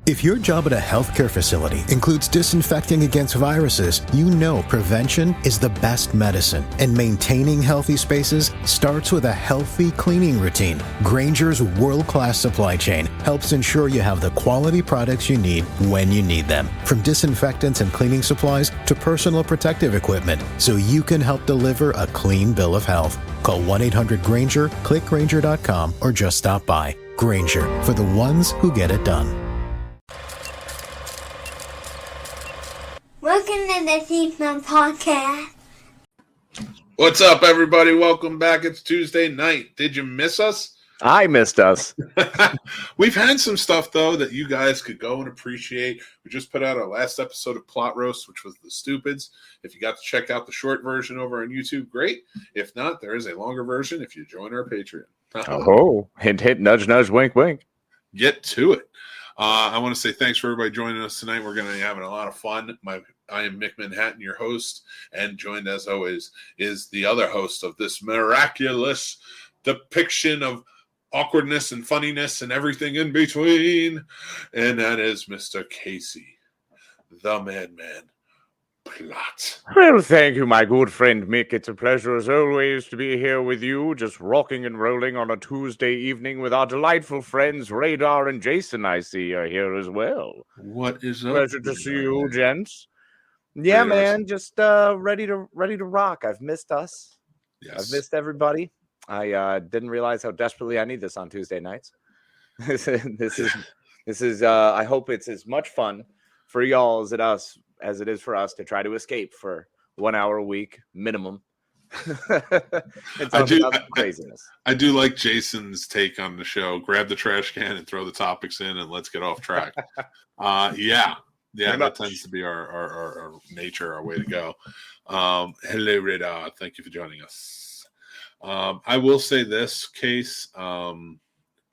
If your job at a healthcare facility includes disinfecting against viruses, you know prevention is the best medicine. And maintaining healthy spaces starts with a healthy cleaning routine. Grainger's world-class supply chain helps ensure you have the quality products you need when you need them. From disinfectants and cleaning supplies to personal protective equipment, so you can help deliver a clean bill of health. Call 1-800-GRAINGER, click Grainger.com, or just stop by. Grainger, for the ones who get it done. Welcome to the Scene Snobs Podcast. What's up, everybody? Welcome back. It's Tuesday night. Did you miss us? I missed us. We've had some stuff, though, that you guys could go and appreciate. We just put out our last episode of Plot Roast, which was The Stupids. If you got to check out the short version over on YouTube, great. If not, there is a longer version if you join our Patreon. Oh, hint, hint, nudge, nudge, wink, wink. Get to it. I want to say thanks for everybody joining us tonight. We're going to be having a lot of fun. I am Mick Manhattan, your host, and joined, as always, is the other host of this miraculous depiction of awkwardness and funniness and everything in between, and that is Mr. Casey, the Madman Plot. Well, thank you, my good friend Mick. It's a pleasure, as always, to be here with you, just rocking and rolling on a Tuesday evening with our delightful friends, Radar and Jason, I see, are here as well. What is up? Pleasure to see you, gents. Yeah, man, just ready to rock. I've missed us. Yes. I've missed everybody. I didn't realize how desperately I need this on Tuesday nights. This is. I hope it's as much fun for y'all as it is for us to try to escape for 1 hour a week minimum. Craziness. I do like Jason's take on the show. Grab the trash can and throw the topics in, and let's get off track. Yeah, that tends to be our nature, our way to go. Hello, Radar. Thank you for joining us. I will say this, Case. I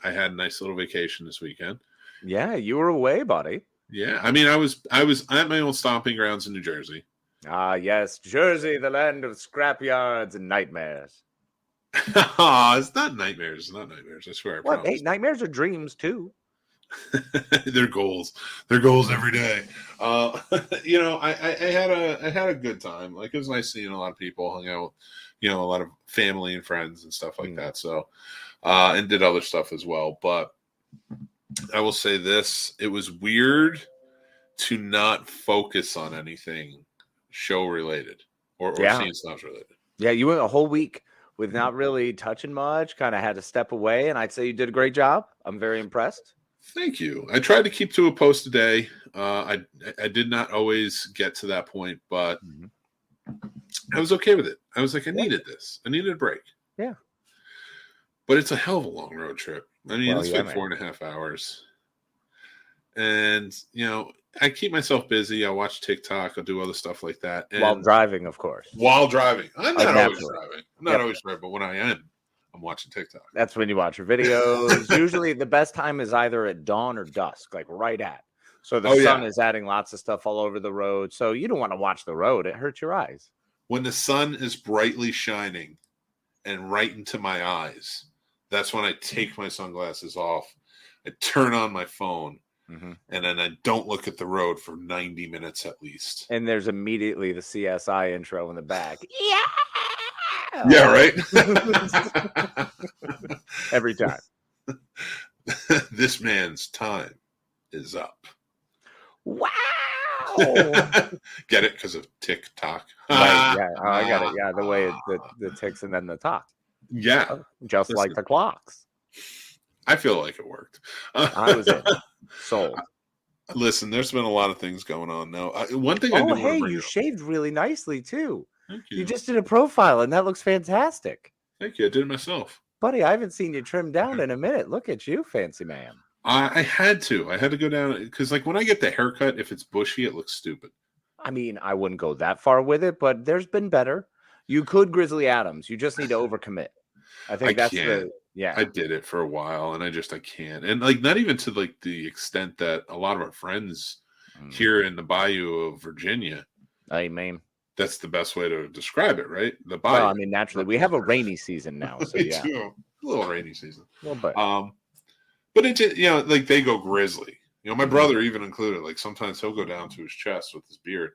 had a nice little vacation this weekend. Yeah, you were away, buddy. Yeah, I mean, I was at my old stomping grounds in New Jersey. Ah, yes, Jersey, the land of scrapyards and nightmares. It's not nightmares. It's not nightmares. I swear. What? Hey, nightmares are dreams too. They're goals. They're goals every day. I had a good time. Like, it was nice seeing a lot of people, hung out, a lot of family and friends and stuff like that. So, and did other stuff as well. But I will say this: it was weird to not focus on anything show related or Scene Snobs related. Yeah, you went a whole week with not really touching much. Kind of had to step away, and I'd say you did a great job. I'm very impressed. Thank you. I tried to keep to a post a day. I did not always get to that point, but I was okay with it. I was like, I needed this. I needed a break. Yeah. But it's a hell of a long road trip. I mean, it's like 4.5 hours. And, I keep myself busy. I watch TikTok. I'll do other stuff like that. And while driving, of course. While driving. I'm not always driving. I'm not always driving, but when I am, I'm watching TikTok. That's when you watch your videos. Usually the best time is either at dawn or dusk, like right at. So the sun is adding lots of stuff all over the road. So you don't want to watch the road. It hurts your eyes. When the sun is brightly shining and right into my eyes, that's when I take my sunglasses off. I turn on my phone, and then I don't look at the road for 90 minutes at least. And there's immediately the CSI intro in the back. Yeah, right? Every time. This man's time is up. Wow. Get it? Because of TikTok. Right, yeah. Oh, I got it. Yeah, the way the ticks and then the talk. Yeah. Just like the clocks. I feel like it worked. I was in. Sold. Listen, there's been a lot of things going on now. One thing I do you shaved really nicely, too. Thank you. You just did a profile, and that looks fantastic. Thank you. I did it myself. Buddy, I haven't seen you trim down in a minute. Look at you, fancy man. I had to go down because, like, when I get the haircut, if it's bushy, it looks stupid. I mean, I wouldn't go that far with it, but there's been better. You could Grizzly Adams. You just need to overcommit. I think that's I did it for a while, and I can't. And, like, not even to, like, the extent that a lot of our friends here in the Bayou of Virginia. I mean, that's the best way to describe it, right? The Bayou. Well, I mean, naturally, we have a rainy season now, so a little rainy season. A little bit. But it, like, they go grizzly. You know, my brother even included. Like sometimes he'll go down to his chest with his beard.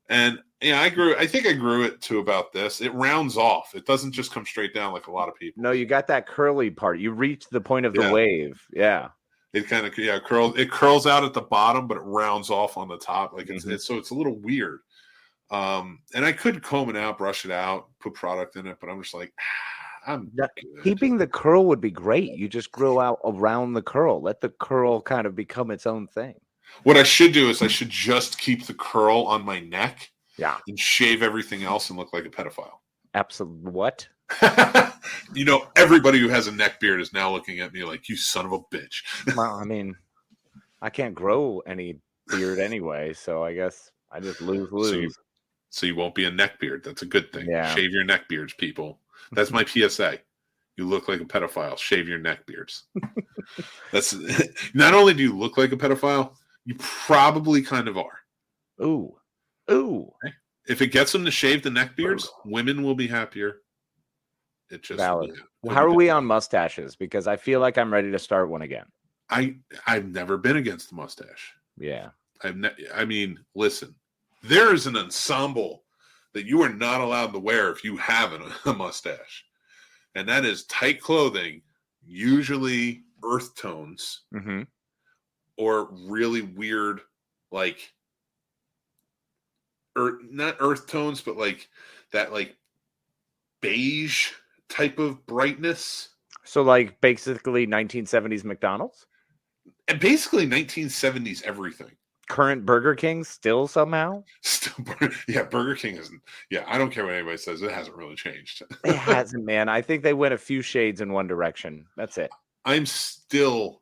And yeah, I think I grew it to about this. It rounds off. It doesn't just come straight down like a lot of people. No, you got that curly part. You reach the point of the wave. Yeah. It kind of curls. It curls out at the bottom, but it rounds off on the top. Like it's a little weird. And I could comb it out, brush it out, put product in it, but I'm just like, I'm good. Keeping the curl would be great. You just grow out around the curl. Let the curl kind of become its own thing. What I should do is I should just keep the curl on my neck, and shave everything else and look like a pedophile. Absolutely. What? You know, everybody who has a neck beard is now looking at me like, you son of a bitch. Well, I mean, I can't grow any beard anyway, so I guess I just lose. So you won't be a neck beard. That's a good thing. Yeah. Shave your neck beards, people. That's my PSA. You look like a pedophile. Shave your neck beards. That's not only do you look like a pedophile, you probably kind of are. Ooh. If it gets them to shave the neck beards, women will be happier. It just valid. How are we on mustaches? Because I feel like I'm ready to start one again. I've never been against the mustache. Yeah. I mean, listen, there is an ensemble that you are not allowed to wear if you have a mustache. And that is tight clothing, usually earth tones, or really weird, like, not earth tones, but like that, like beige type of brightness. So, like, basically 1970s McDonald's? And basically 1970s everything. Current Burger King still somehow? Burger King isn't. Yeah, I don't care what anybody says. It hasn't really changed. It hasn't, man. I think they went a few shades in one direction. That's it. I'm still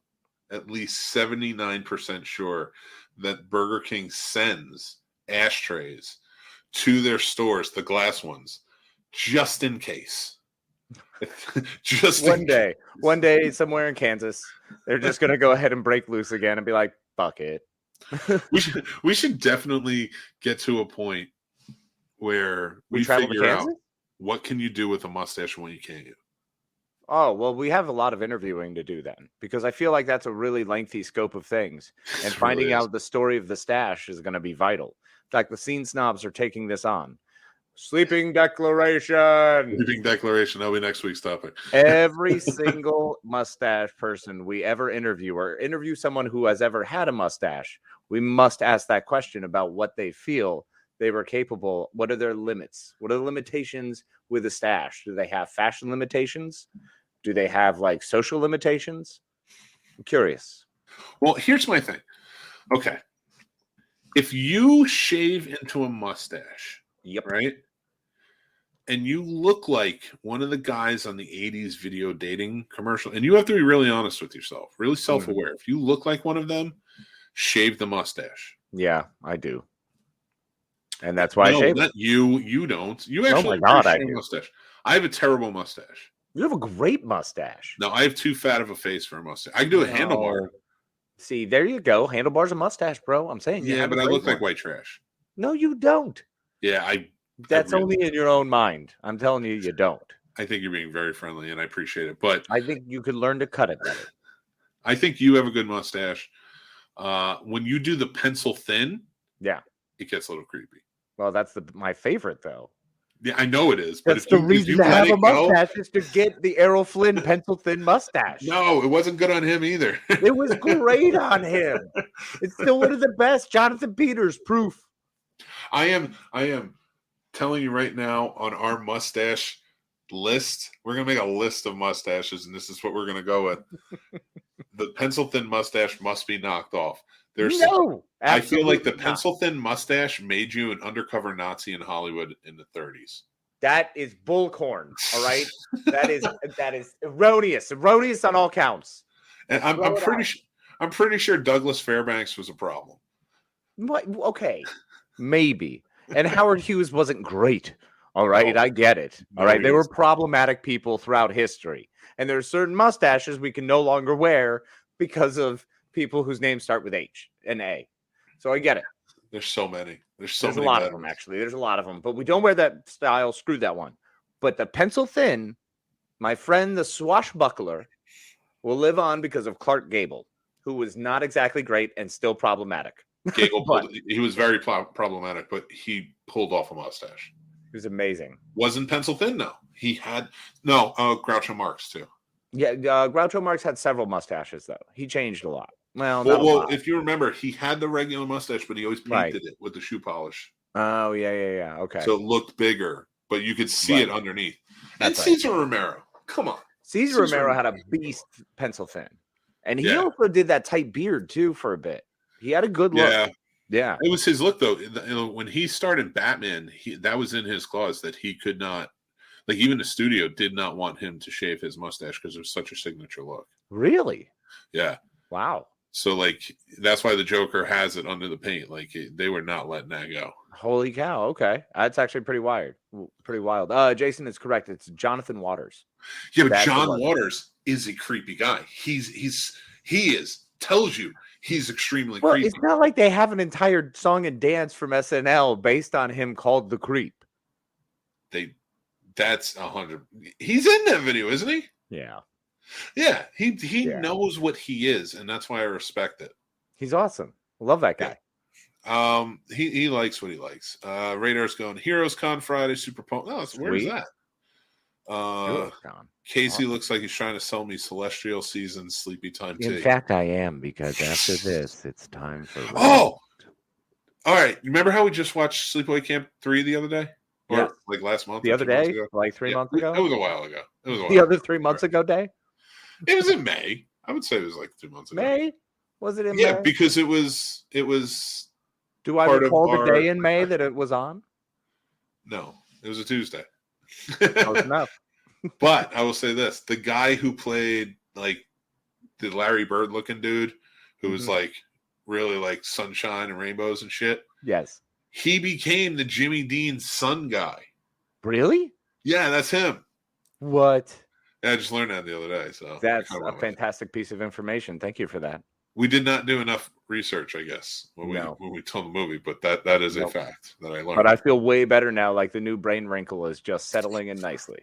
at least 79% sure that Burger King sends ashtrays to their stores, the glass ones, just in case. One day somewhere in Kansas, they're just going to go ahead and break loose again and be like, fuck it. we should definitely get to a point where we figure out what can you do with a mustache and what you can't do. Oh, well, we have a lot of interviewing to do then, because I feel like that's a really lengthy scope of things, and finding out the story of the stash is going to be vital. In fact, the Scene Snobs are taking this on. Sleeping declaration. That'll be next week's topic. Every single mustache person we ever interview, or interview someone who has ever had a mustache, we must ask that question about what they feel they were capable. What are their limits? What are the limitations with a stash? Do they have fashion limitations? Do they have like social limitations? I'm curious. Well, here's my thing. Okay. If you shave into a mustache, right? And you look like one of the guys on the 80s video dating commercial, and you have to be really honest with yourself, really self-aware. If you look like one of them, shave the mustache. Yeah, I do. And that's why I shave it. You don't. You actually have a mustache. I have a terrible mustache. You have a great mustache. No, I have too fat of a face for a mustache. I can do a handlebar. See, there you go. Handlebar's a mustache, bro. I'm saying. Yeah, but I look like white trash. No, you don't. Yeah, That's only in your own mind. I'm telling you, you don't. I think you're being very friendly, and I appreciate it. But I think you could learn to cut it better. I think you have a good mustache. When you do the pencil thin, it gets a little creepy. Well, that's my favorite, though. Yeah, I know it is. But that's the reason to have a mustache is to get the Errol Flynn pencil thin mustache. No, it wasn't good on him either. It was great on him. It's still one of the best. Jonathan Peters, proof. I am telling you right now, on our mustache list, we're gonna make a list of mustaches, and this is what we're gonna go with. The pencil thin mustache must be knocked off. I feel like the pencil thin mustache made you an undercover Nazi in Hollywood in the 30s. That is bullcorn. All right, that is erroneous on all counts. And I'm pretty sure Douglas Fairbanks was a problem. What? Okay, maybe. And Howard Hughes wasn't great. All right, I get it. All right, they were problematic people throughout history. And there are certain mustaches we can no longer wear because of people whose names start with H and A. So I get it. There's so many. There's a lot of them, actually. There's a lot of them. But we don't wear that style. Screw that one. But the pencil thin, my friend, the swashbuckler, will live on because of Clark Gable. who was not exactly great and still problematic. He was very problematic, but he pulled off a mustache. He was amazing. Wasn't pencil thin, no. He had Groucho Marx too. Yeah, Groucho Marx had several mustaches though. He changed a lot. Well, if you remember, he had the regular mustache, but he always painted it with the shoe polish. Oh, yeah. Okay. So it looked bigger, but you could see it underneath. And Cesar Romero. Come on. Cesar Romero had a beast pencil thin. And he also did that tight beard, too, for a bit. He had a good look. Yeah. It was his look, though. When he started Batman, that was in his clause that he could not, like, even the studio did not want him to shave his mustache because it was such a signature look. Really? Yeah. Wow. So, like, that's why the Joker has it under the paint. Like, they were not letting that go. Holy cow. Okay. That's actually pretty wild. Jason is correct. It's Jonathan Waters. Yeah, but John Waters is a creepy guy. He tells you he's extremely creepy. It's not like they have an entire song and dance from SNL based on him called The Creep. That's 100. He's in that video, isn't he? Yeah. Yeah, he knows what he is, and that's why I respect it. He's awesome. I love that guy. Yeah. He likes what he likes. Radar's going Heroes Con Friday, Super Punk. No, where's that? Casey looks like he's trying to sell me Celestial Season Sleepy Time tea. In fact, I am, because after this, it's time for. All right. Remember how we just watched Sleepaway Camp 3 the other day? Or like last month? The other day? Like 3 months ago? It was a while ago. The other 3 months ago day? It was in May. I would say it was like 2 months ago. May? Was it in May? Yeah, because it was. Do I recall the day in May that it was on? No, it was a Tuesday. Close enough. But I will say this: the guy who played like the Larry Bird looking dude, who was like really like sunshine and rainbows and shit. Yes. He became the Jimmy Dean's son guy. Really? Yeah, that's him. What? Yeah, I just learned that the other day. So that's a fantastic piece of information. Thank you for that. We did not do enough research, I guess, when we told the movie, but that is a fact that I learned. But I feel way better now. Like the new brain wrinkle is just settling in nicely.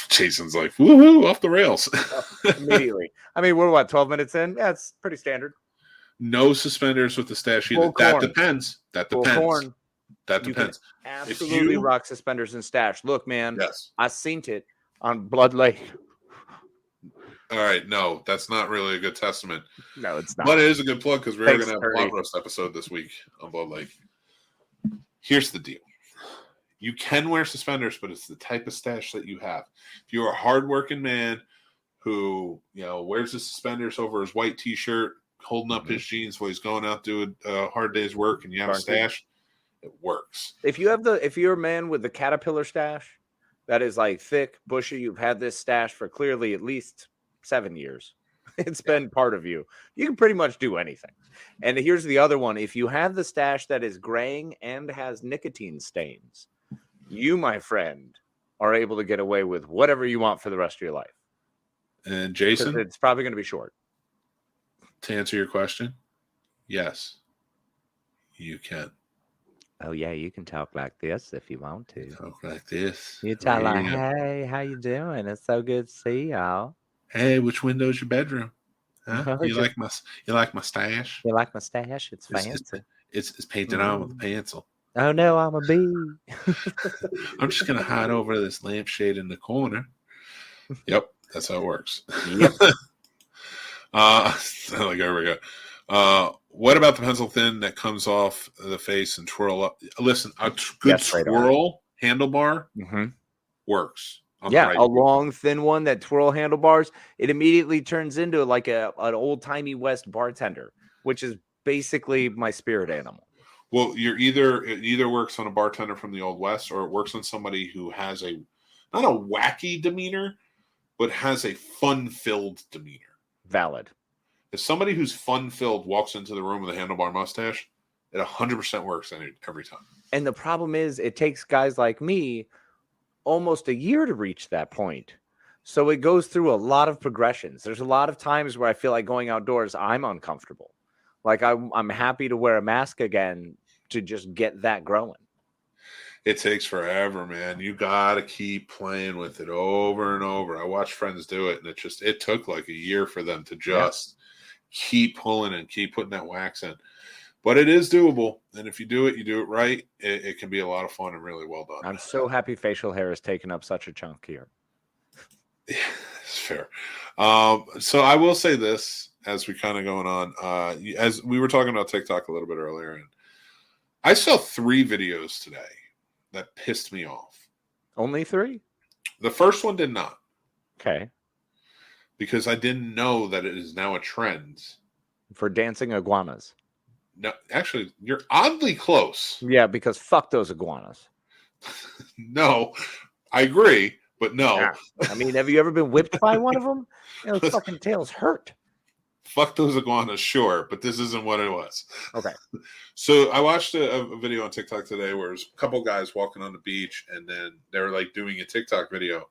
Jason's like, woohoo, off the rails. Immediately. I mean, we're 12 minutes in? Yeah, it's pretty standard. No suspenders with the stash either. That depends. That depends. That depends. Absolutely rock suspenders and stash. Look, man. Yes. I seen it on Blood Lake. All right, no, that's not really a good testament. No, it's not. But it is a good plug because we're going to have a Blood Roast episode this week on Blood Lake. Here's the deal. You can wear suspenders, but it's the type of stash that you have. If you're a hardworking man who, wears the suspenders over his white T-shirt, holding up his jeans while he's going out doing a hard day's work, and you have a stash, it works. If you're a man with the caterpillar stash that is like thick, bushy, you've had this stash for clearly at least 7 years. It's been part of you. You can pretty much do anything. And here's the other one. If you have the stash that is graying and has nicotine stains, you, my friend, are able to get away with whatever you want for the rest of your life. And Jason? It's probably going to be short. To answer your question, yes, you can. Oh, yeah, you can talk like this if you want to. Talk like this. You talk like, hey, how you doing? It's so good to see y'all. Hey, which window's your bedroom? Huh? You like my stash? You like my stash? It's fancy. It's painted on with a pencil. Oh no, I'm a bee. I'm just gonna hide over this lampshade in the corner. Yep, that's how it works. Yep. There we go. What about the pencil thin that comes off the face and twirl up? Listen, a good twirl handlebar works. A long, thin one that twirl handlebars, it immediately turns into like an old-timey West bartender, which is basically my spirit animal. Well, it either works on a bartender from the Old West or it works on somebody who has not a wacky demeanor, but has a fun-filled demeanor. Valid. If somebody who's fun-filled walks into the room with a handlebar mustache, it 100% works every time. And the problem is it takes guys like me almost a year to reach that point. So it goes through a lot of progressions. There's a lot of times where I feel like going outdoors, I'm uncomfortable. Like I'm happy to wear a mask again to just get that growing. It takes forever, man. You got to keep playing with it over and over. I watched friends do it, and it took like a year for them to just keep pulling and keep putting that wax in. But it is doable, and if you do it right, it can be a lot of fun and really well done. I'm so happy facial hair is taking up such a chunk here. Yeah, it's fair. So I will say this as we kind of going on, as we were talking about TikTok a little bit earlier, and I saw 3 videos today that pissed me off. Only 3? The first one did not. Okay. Because I didn't know that it is now a trend for dancing iguanas. No, actually, you're oddly close. Yeah, because fuck those iguanas. No, I agree, but no. Yeah. I mean, have you ever been whipped by one of them? Those fucking tails hurt. Fuck those iguanas, sure, but this isn't what it was. Okay. So I watched a video on TikTok today where there's a couple guys walking on the beach, and then they were like doing a TikTok video,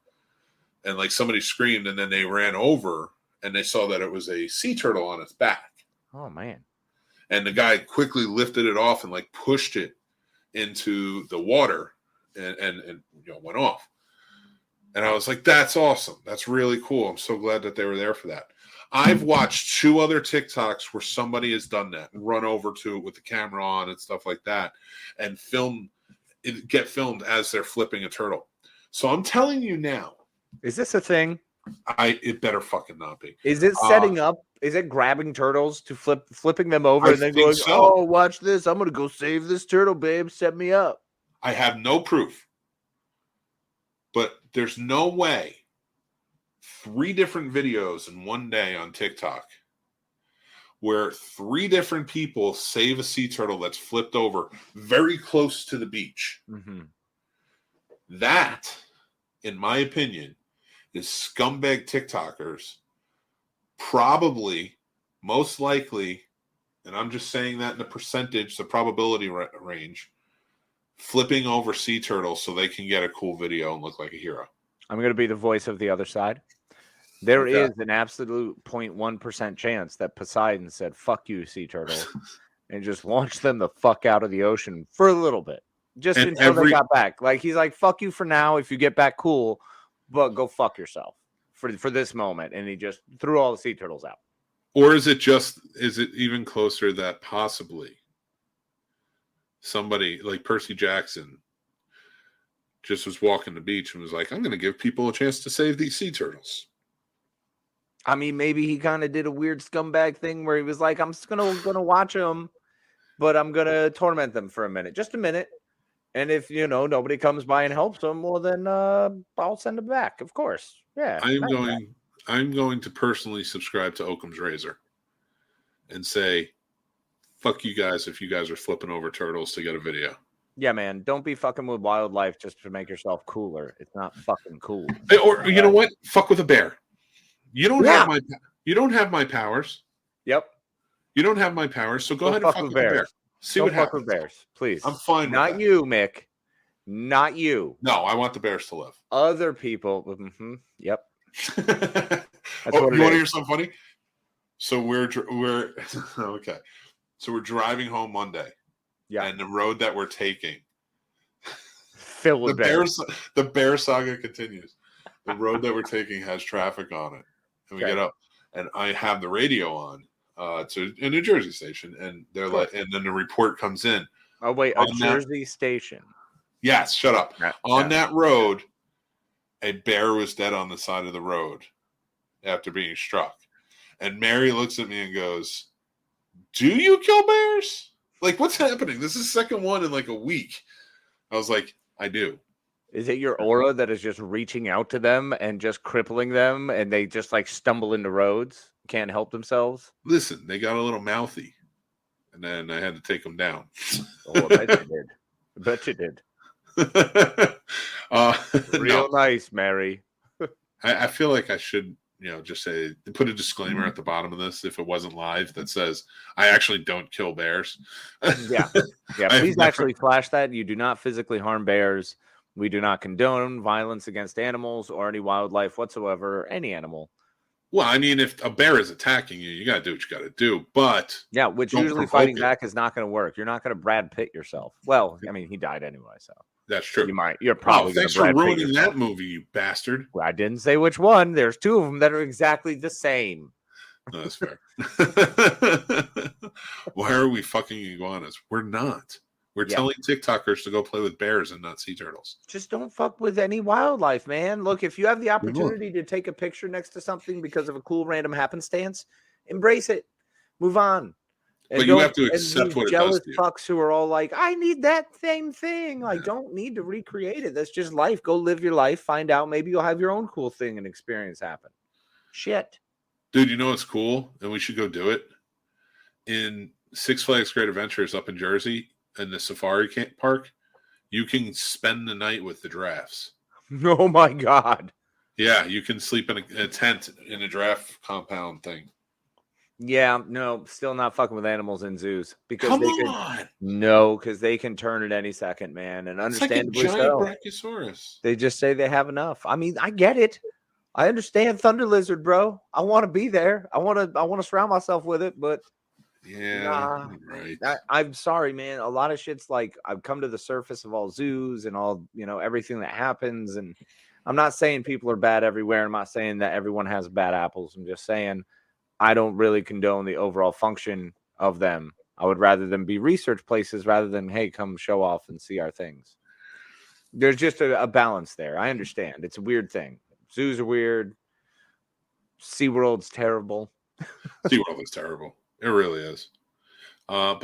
and like somebody screamed, and then they ran over, and they saw that it was a sea turtle on its back. Oh man. And the guy quickly lifted it off and like pushed it into the water and went off. And I was like, that's awesome. That's really cool. I'm so glad that they were there for that. I've watched 2 other TikToks where somebody has done that, run over to it with the camera on and stuff like that, and get filmed as they're flipping a turtle. So I'm telling you now. Is this a thing? It better fucking not be. Is it setting up? Is it grabbing turtles to flipping them over and then going, oh, watch this. I'm going to go save this turtle, babe. Set me up. I have no proof. But there's no way 3 different videos in one day on TikTok where 3 different people save a sea turtle that's flipped over very close to the beach. Mm-hmm. That, in my opinion, is scumbag TikTokers probably, most likely, and I'm just saying that in the percentage, the probability range, flipping over sea turtles so they can get a cool video and look like a hero. I'm going to be the voice of the other side. There is an absolute 0.1% chance that Poseidon said, fuck you, sea turtle, and just launched them the fuck out of the ocean for a little bit. Just until they got back. Like, he's like, fuck you for now. If you get back, cool. But go fuck yourself for this moment. And he just threw all the sea turtles out. Or is it even closer that possibly somebody like Percy Jackson just was walking the beach and was like, I'm going to give people a chance to save these sea turtles. I mean, maybe he kind of did a weird scumbag thing where he was like, I'm just going to watch them, but I'm going to torment them for a minute, just a minute. And if, nobody comes by and helps them, well, then I'll send them back, of course. Yeah. I'm going to personally subscribe to Occam's Razor and say, fuck you guys if you guys are flipping over turtles to get a video. Yeah, man. Don't be fucking with wildlife just to make yourself cooler. It's not fucking cool. Or you know what? Fuck with a bear. You don't have my powers. Yep. You don't have my powers, so go ahead and fuck with bears. Bear. See what happens. With bears, please. I'm fine. Not you, Mick. Not you. No, I want the bears to live. Other people. Mm-hmm. Yep. You want to hear something funny? So we're okay. So we're driving home Monday. Yeah. And the road that we're taking, filled with bears. The bear saga continues. The road that we're taking has traffic on it, and we get up, and I have the radio on. To a New Jersey station, and they're like, and then the report comes in. Oh wait, a Jersey station. Yes, shut up. On that road, a bear was dead on the side of the road after being struck. And Mary looks at me and goes, "Do you kill bears? Like, what's happening? This is the second one in like a week." I was like, "I do." Is it your aura that is just reaching out to them and just crippling them, and they just like stumble into roads? Can't help themselves. Listen, they got a little mouthy, and then I had to take them down. Oh, I bet you did. I bet you did. Real nice, Mary. I feel like I should, just say, put a disclaimer at the bottom of this if it wasn't live that says I actually don't kill bears. Yeah. Please actually flash that. You do not physically harm bears. We do not condone violence against animals or any wildlife whatsoever, any animal. Well, I mean, if a bear is attacking you, you got to do what you got to do. But yeah, which usually fighting back is not going to work. You're not going to Brad Pitt yourself. Well, I mean, he died anyway, so that's true. You're probably. Thanks for ruining that movie, you bastard. Well, I didn't say which one. There's 2 of them that are exactly the same. No, that's fair. Why are we fucking iguanas? We're not. We're telling TikTokers to go play with bears and not sea turtles. Just don't fuck with any wildlife, man. Look, if you have the opportunity to take a picture next to something because of a cool random happenstance, embrace it. Move on. And but you have to accept what it does to you. Jealous fucks who are all like, I need that same thing. Like, don't need to recreate it. That's just life. Go live your life. Find out. Maybe you'll have your own cool thing and experience happen. Shit. Dude, you know what's cool? And we should go do it. In Six Flags Great Adventures up in Jersey, in the safari park, you can spend the night with the giraffes. Oh my God. Yeah, you can sleep in a tent in a giraffe compound thing. Yeah, no, still not fucking with animals in zoos because because they can turn at any second, man, and understandably it's like a giant Brachiosaurus. They just say they have enough. I mean, I get it. I understand thunder lizard, bro. I want to be there. I want to surround myself with it, but right. I'm sorry, man. A lot of shit's like I've come to the surface of all zoos and all, everything that happens. And I'm not saying people are bad everywhere. I'm not saying that everyone has bad apples. I'm just saying I don't really condone the overall function of them. I would rather them be research places rather than, hey, come show off and see our things. There's just a balance there. I understand. It's a weird thing. Zoos are weird. SeaWorld's terrible. SeaWorld is terrible. It really is. But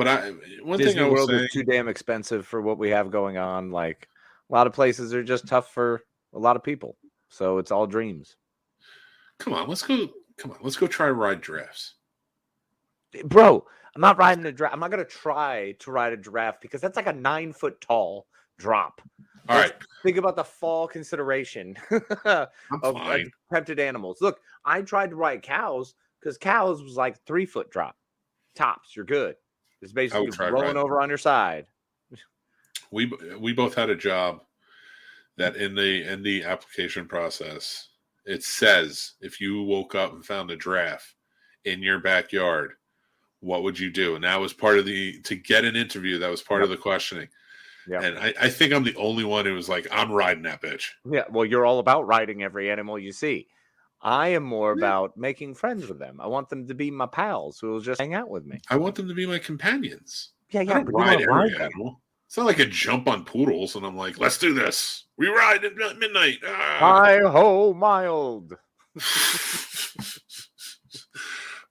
one Disney thing I was World saying, is too damn expensive for what we have going on. Like a lot of places are just tough for a lot of people. So it's all dreams. Come on, let's go try ride giraffes. Bro, I'm not riding a giraffe. I'm not going to try to ride a giraffe because that's like a 9-foot tall drop. All right. Think about the fall consideration of tempted animals. Look, I tried to ride cows because cows was like 3-foot drop. Tops, you're good. It's basically rolling over on your side. We both had a job that in the application process, it says if you woke up and found a giraffe in your backyard, what would you do? And that was part of to get an interview. That was part of the questioning. Yeah. And I think I'm the only one who was like, I'm riding that bitch. Yeah. Well, you're all about riding every animal you see. I am more about making friends with them. I want them to be my pals who will just hang out with me. I want them to be my companions. Yeah. I don't ride every animal. It's not like I jump on poodles and I'm like, let's do this. We ride at midnight. Hi ho, mild.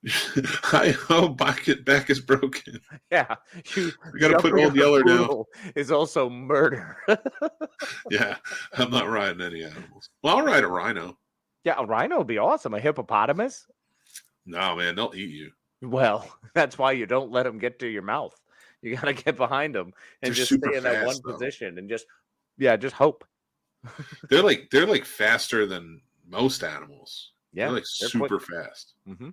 Hi ho, back is broken. Yeah, you got to put Old Yeller down. Is also murder. Yeah, I'm not riding any animals. Well, I'll ride a rhino. Yeah, a rhino would be awesome. A hippopotamus? No, man, they'll eat you. Well, that's why you don't let them get to your mouth. You got to get behind them and just stay in that one position and just hope. They're like faster than most animals. Yeah, they're super fast. Mm-hmm.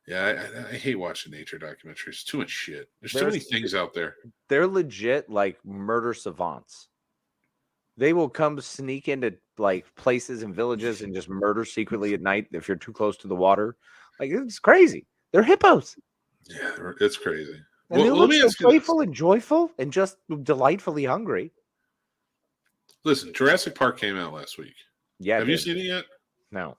Yeah, I hate watching nature documentaries. Too much shit. There's too many things out there. They're legit like murder savants. They will come sneak into like places and villages and just murder secretly at night if you're too close to the water. Like it's crazy. They're hippos. Yeah, it's crazy. And they look so playful and joyful and just delightfully hungry. Listen, Jurassic Park came out last week. Yeah. Have you seen it yet? No.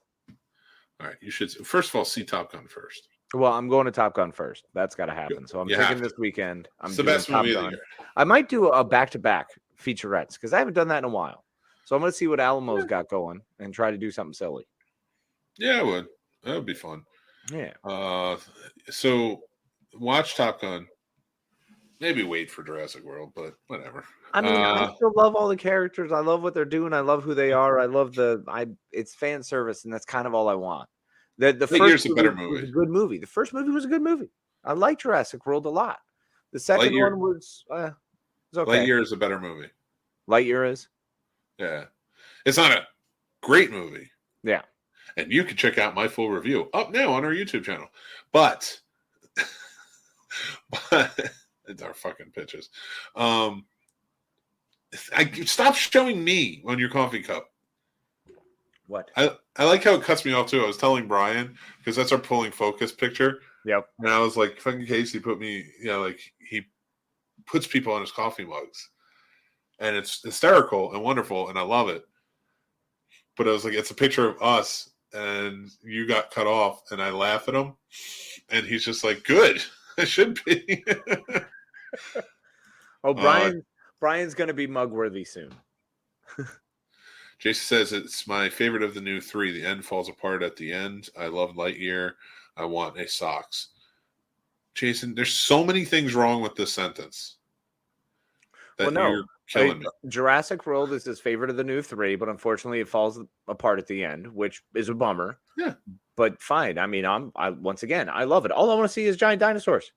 All right, you should. First of all, see Top Gun first. Well, I'm going to Top Gun first. That's got to happen. So I'm taking this weekend. It's the best movie of the year. I might do a back-to-back featurettes because I haven't done that in a while. So I'm going to see what Alamo's got going and try to do something silly. Yeah, I would. That would be fun. Yeah. So watch Top Gun. Maybe wait for Jurassic World, but whatever. I mean, I still love all the characters. I love what they're doing. I love who they are. I love it's fan service, and that's kind of all I want. The first a better movie. Was a good movie. The first movie was a good movie. I like Jurassic World a lot. The second one was okay. Lightyear is a better movie. Lightyear is? Yeah. It's not a great movie. Yeah. And you can check out my full review up now on our YouTube channel. But it's our fucking pitches. Stop showing me on your coffee cup. What? I like how it cuts me off too. I was telling Brian because that's our pulling focus picture. Yep. And I was like, fucking Casey put me, like he puts people on his coffee mugs, and it's hysterical and wonderful, and I love it. But I was like, it's a picture of us and you got cut off, and I laugh at him, and he's just like, "Good, I should be." Brian's going to be mug-worthy soon. Jason says it's my favorite of the new 3. The end falls apart at the end. I love Lightyear. I want a socks. Jason, there's so many things wrong with this sentence. You're killing me. Jurassic World is his favorite of the new 3, but unfortunately it falls apart at the end, which is a bummer. Yeah. But fine. I mean, once again, I love it. All I want to see is giant dinosaurs.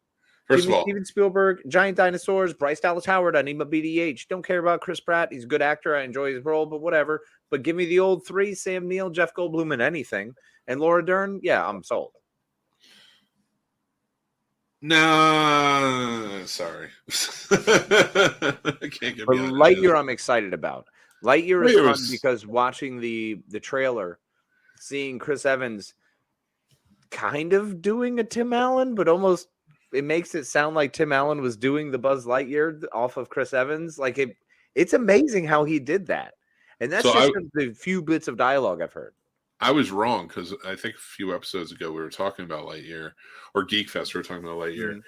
First of all, Steven Spielberg, giant dinosaurs, Bryce Dallas Howard. I need my BDH. Don't care about Chris Pratt. He's a good actor. I enjoy his role, but whatever. But give me the old 3, Sam Neill, Jeff Goldblum, and anything. And Laura Dern, yeah, I'm sold. No, sorry. I can't get behind Lightyear, I'm excited about. Lightyear is fun because watching the trailer, seeing Chris Evans kind of doing a Tim Allen, but almost it makes it sound like Tim Allen was doing the Buzz Lightyear off of Chris Evans. Like it's amazing how he did that. And that's the few bits of dialogue I've heard. I was wrong because I think a few episodes ago we were talking about Lightyear, or Geek Fest, we were talking about Lightyear.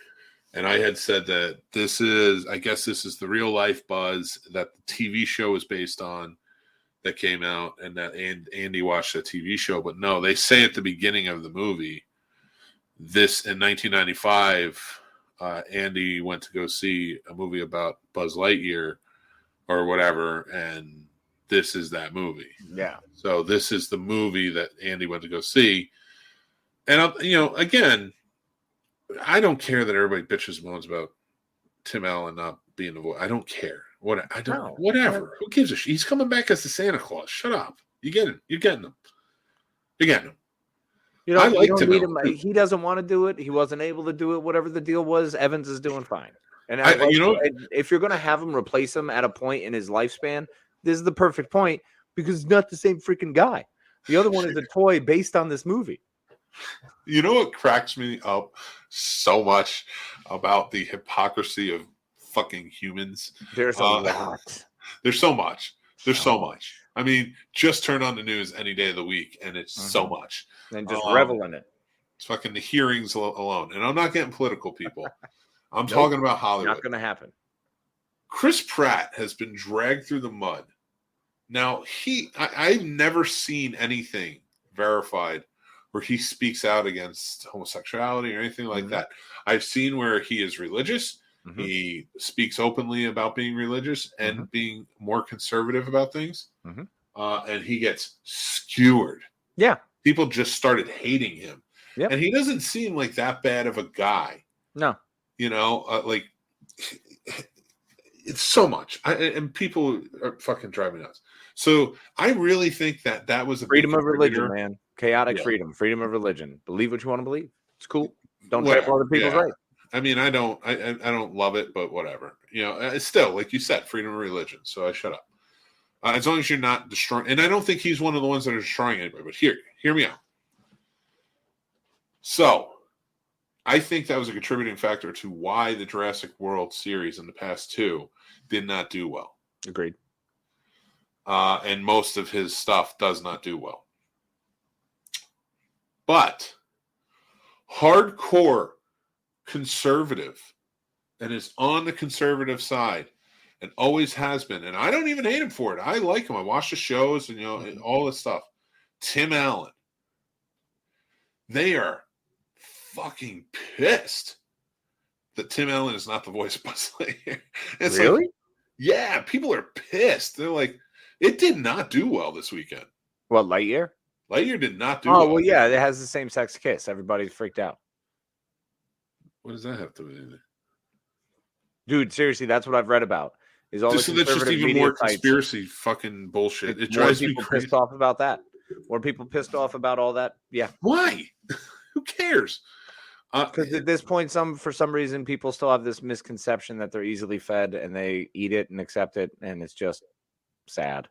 And I had said that this is the real life Buzz that the TV show is based on that came out, and that Andy watched the TV show. But no, they say at the beginning of the movie, this in 1995, Andy went to go see a movie about Buzz Lightyear or whatever, and this is that movie. Yeah. So this is the movie that Andy went to go see. And, again, I don't care that everybody bitches and moans about Tim Allen not being the voice. I don't care. Whatever. Who gives a shit? He's coming back as the Santa Claus. Shut up. You get him. You're getting him. You're getting him. I like Tim Allen. He doesn't want to do it. He wasn't able to do it. Whatever the deal was, Evans is doing fine. And if you're going to have him replace him at a point in his lifespan, this is the perfect point because he's not the same freaking guy. The other one is a toy based on this movie. You know what cracks me up so much about the hypocrisy of fucking humans? There's a lot. There's so much. There's so much. I mean, just turn on the news any day of the week, and it's so much. And just revel in it. It's fucking the hearings alone. And I'm not getting political, people. I'm talking about Hollywood. Not going to happen. Chris Pratt has been dragged through the mud. Now, I've never seen anything verified where he speaks out against homosexuality or anything like that. I've seen where he is religious. He speaks openly about being religious and being more conservative about things. And he gets skewered. Yeah. People just started hating him. Yep. And he doesn't seem like that bad of a guy. No. It's so much. And people are fucking driving nuts. So I really think that was a freedom of religion, man. Chaotic freedom of religion. Believe what you want to believe. It's cool. Don't trample other people's rights. I mean, I don't love it, but whatever. It's still, like you said, freedom of religion. So I shut up. As long as you're not destroying, and I don't think he's one of the ones that are destroying anybody. But hear me out. So I think that was a contributing factor to why the Jurassic World series in the past 2 did not do well. Agreed. And most of his stuff does not do well. But hardcore conservative and is on the conservative side and always has been. And I don't even hate him for it. I like him. I watch the shows and, and all this stuff. Tim Allen. They are fucking pissed that Tim Allen is not the voice of Buzz Lightyear. Really? Yeah, people are pissed. They're like, it did not do well this weekend. What, Lightyear? Lightyear did not do well. Oh, well, yeah, it has the same-sex kiss. Everybody's freaked out. What does that have to do with it? Dude, seriously, that's what I've read about. Is all that's just even more conspiracy fucking bullshit. It drives me crazy. Pissed off about that. More people pissed off about all that. Yeah. Why? Who cares? Because at this point, for some reason, people still have this misconception that they're easily fed and they eat it and accept it, and it's just sad.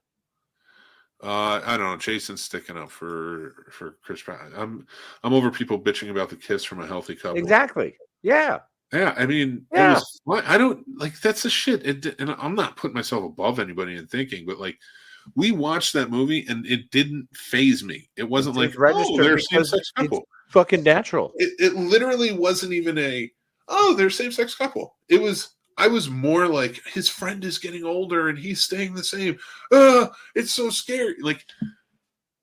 I don't know. Jason's sticking up for Chris Pratt. I'm over people bitching about the kiss from a healthy couple. Exactly. Yeah. Yeah. I mean, yeah. I don't like that's the shit. And I'm not putting myself above anybody in thinking, but like we watched that movie and it didn't faze me. It wasn't like, oh, they're same-sex couple. It's fucking natural. It literally wasn't even they're same-sex couple. I was more like, his friend is getting older and he's staying the same. It's so scary. Like,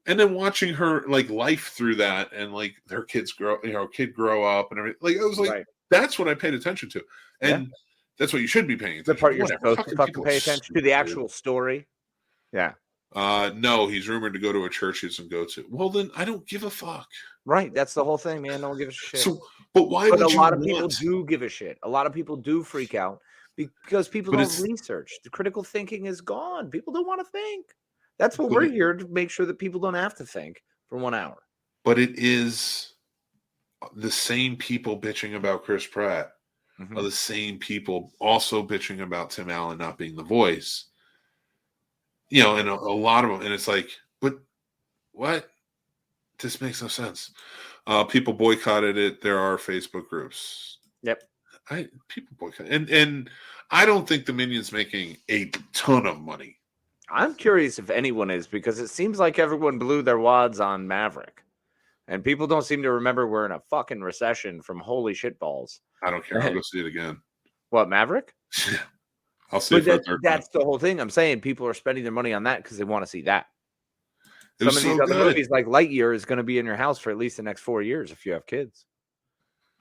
and then watching her like life through that and like their kids grow up and everything. Like, I was like, that's what I paid attention to. And that's what you should be paying attention to. The part you're supposed to fucking pay attention to, the actual story. Yeah. No, he's rumored to go to a church he doesn't go to. Well, then I don't give a fuck. Right. That's the whole thing, man. No one gives a shit. So, but why would a lot of people do give a shit. A lot of people do freak out because people don't research. The critical thinking is gone. People don't want to think. That's what we're here to make sure that people don't have to think for 1 hour. But it is the same people bitching about Chris Pratt are the same people also bitching about Tim Allen not being the voice. You know, and a lot of them, and it's like, but what? This makes no sense. People boycotted it. There are Facebook groups. Yep. People boycott, and I don't think the Minion's making a ton of money. I'm curious if anyone is, because it seems like everyone blew their wads on Maverick, and people don't seem to remember we're in a fucking recession from holy shitballs. I don't care. I'll go see it again. What, Maverick? Yeah. I'll see it. That's the whole thing. I'm saying people are spending their money on that because they want to see that. Some of these other movies, like Lightyear, is going to be in your house for at least the next 4 years if you have kids.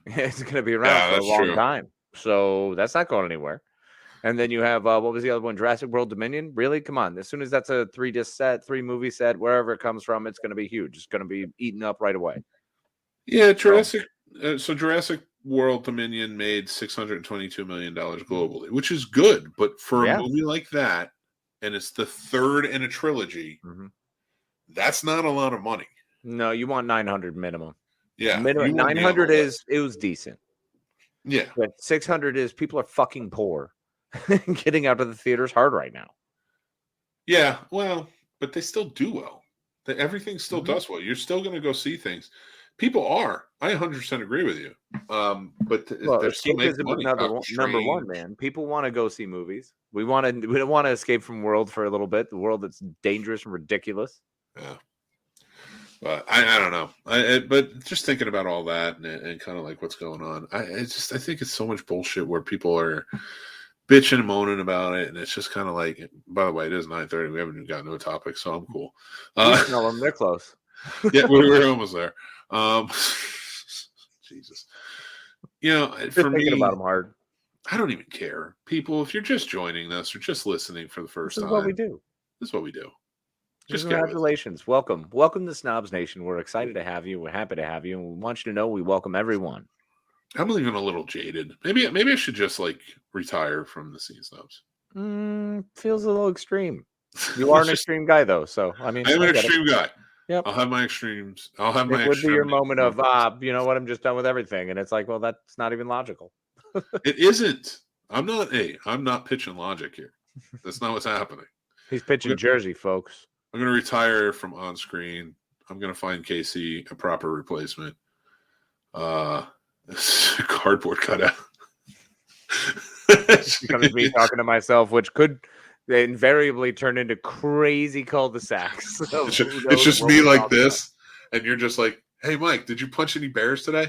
It's going to be around for a long time. So that's not going anywhere. And then you have, what was the other one? Jurassic World Dominion? Really? Come on. As soon as that's a 3-disc set, 3-movie set, wherever it comes from, it's going to be huge. It's going to be eaten up right away. Yeah, Jurassic World Dominion made $622 million globally, which is good. But for a movie like that, and it's the third in a trilogy, that's not a lot of money. No, you want 900 minimum. Yeah. Minimum 900 it was decent. Yeah. But 600 is people are fucking poor. Getting out of the theaters hard right now. Yeah, well, but they still do well. Everything still does well. You're still going to go see things. People are. I 100% agree with you. But they're still making money. Number one, man. People want to go see movies. We don't want to escape from world for a little bit. The world that's dangerous and ridiculous. Yeah. But I don't know. But just thinking about all that and kind of like what's going on, I think it's so much bullshit where people are bitching and moaning about it, and it's just kind of like. By the way, it is 9:30. We haven't even gotten to a topic, so I'm cool. No, they're close. Yeah, we're almost there. Jesus, you know, for me, thinking about them hard. I don't even care. People, if you're just joining us or just listening for the first time, this is what we do. This is what we do. Just congratulations. Welcome to Snobs Nation. We're excited to have you. We're happy to have you. And we want you to know we welcome everyone. I'm even a little jaded. Maybe I should just like retire from the Scene Snobs. Feels a little extreme. You are an extreme guy, though. So I mean, I'm an extreme guy. Yep. I'll have my extremes. It would be your moment of, you know what? I'm just done with everything, and it's like, well, that's not even logical. It isn't. I'm not pitching logic here. That's not what's happening. He's pitching Jersey, folks. I'm going to retire from on screen. I'm going to find Casey a proper replacement. Cardboard cutout. Becomes me talking to myself, which could invariably turn into crazy cul-de-sacs. It's just me like this, and you're just like, "Hey, Mike, did you punch any bears today?"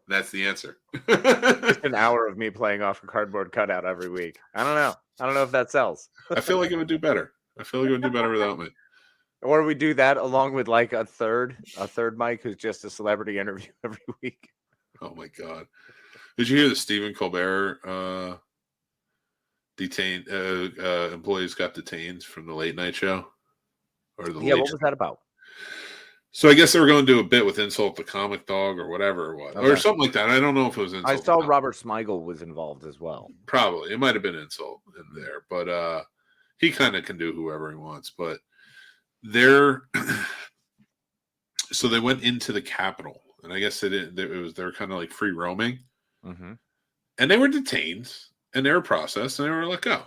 That's the answer. Just an hour of me playing off a cardboard cutout every week. I don't know if that sells. I feel like it would do better. I feel like it would do better without me. Or we do that along with like a third Mike who's just a celebrity interview every week. Oh my God. Did you hear that Stephen Colbert detained employees got detained from the late night show? What was that about? So I guess they were going to do a bit with Insult the Comic Dog or whatever it was. Okay. Or something like that. I don't know if it was Insult. I saw Robert Smigel was involved as well. Probably. It might have been Insult in there. But he kind of can do whoever he wants. But so they went into the Capitol. And I guess they were kind of like free roaming. Mm-hmm. And they were detained. And they were processed. And they were let go.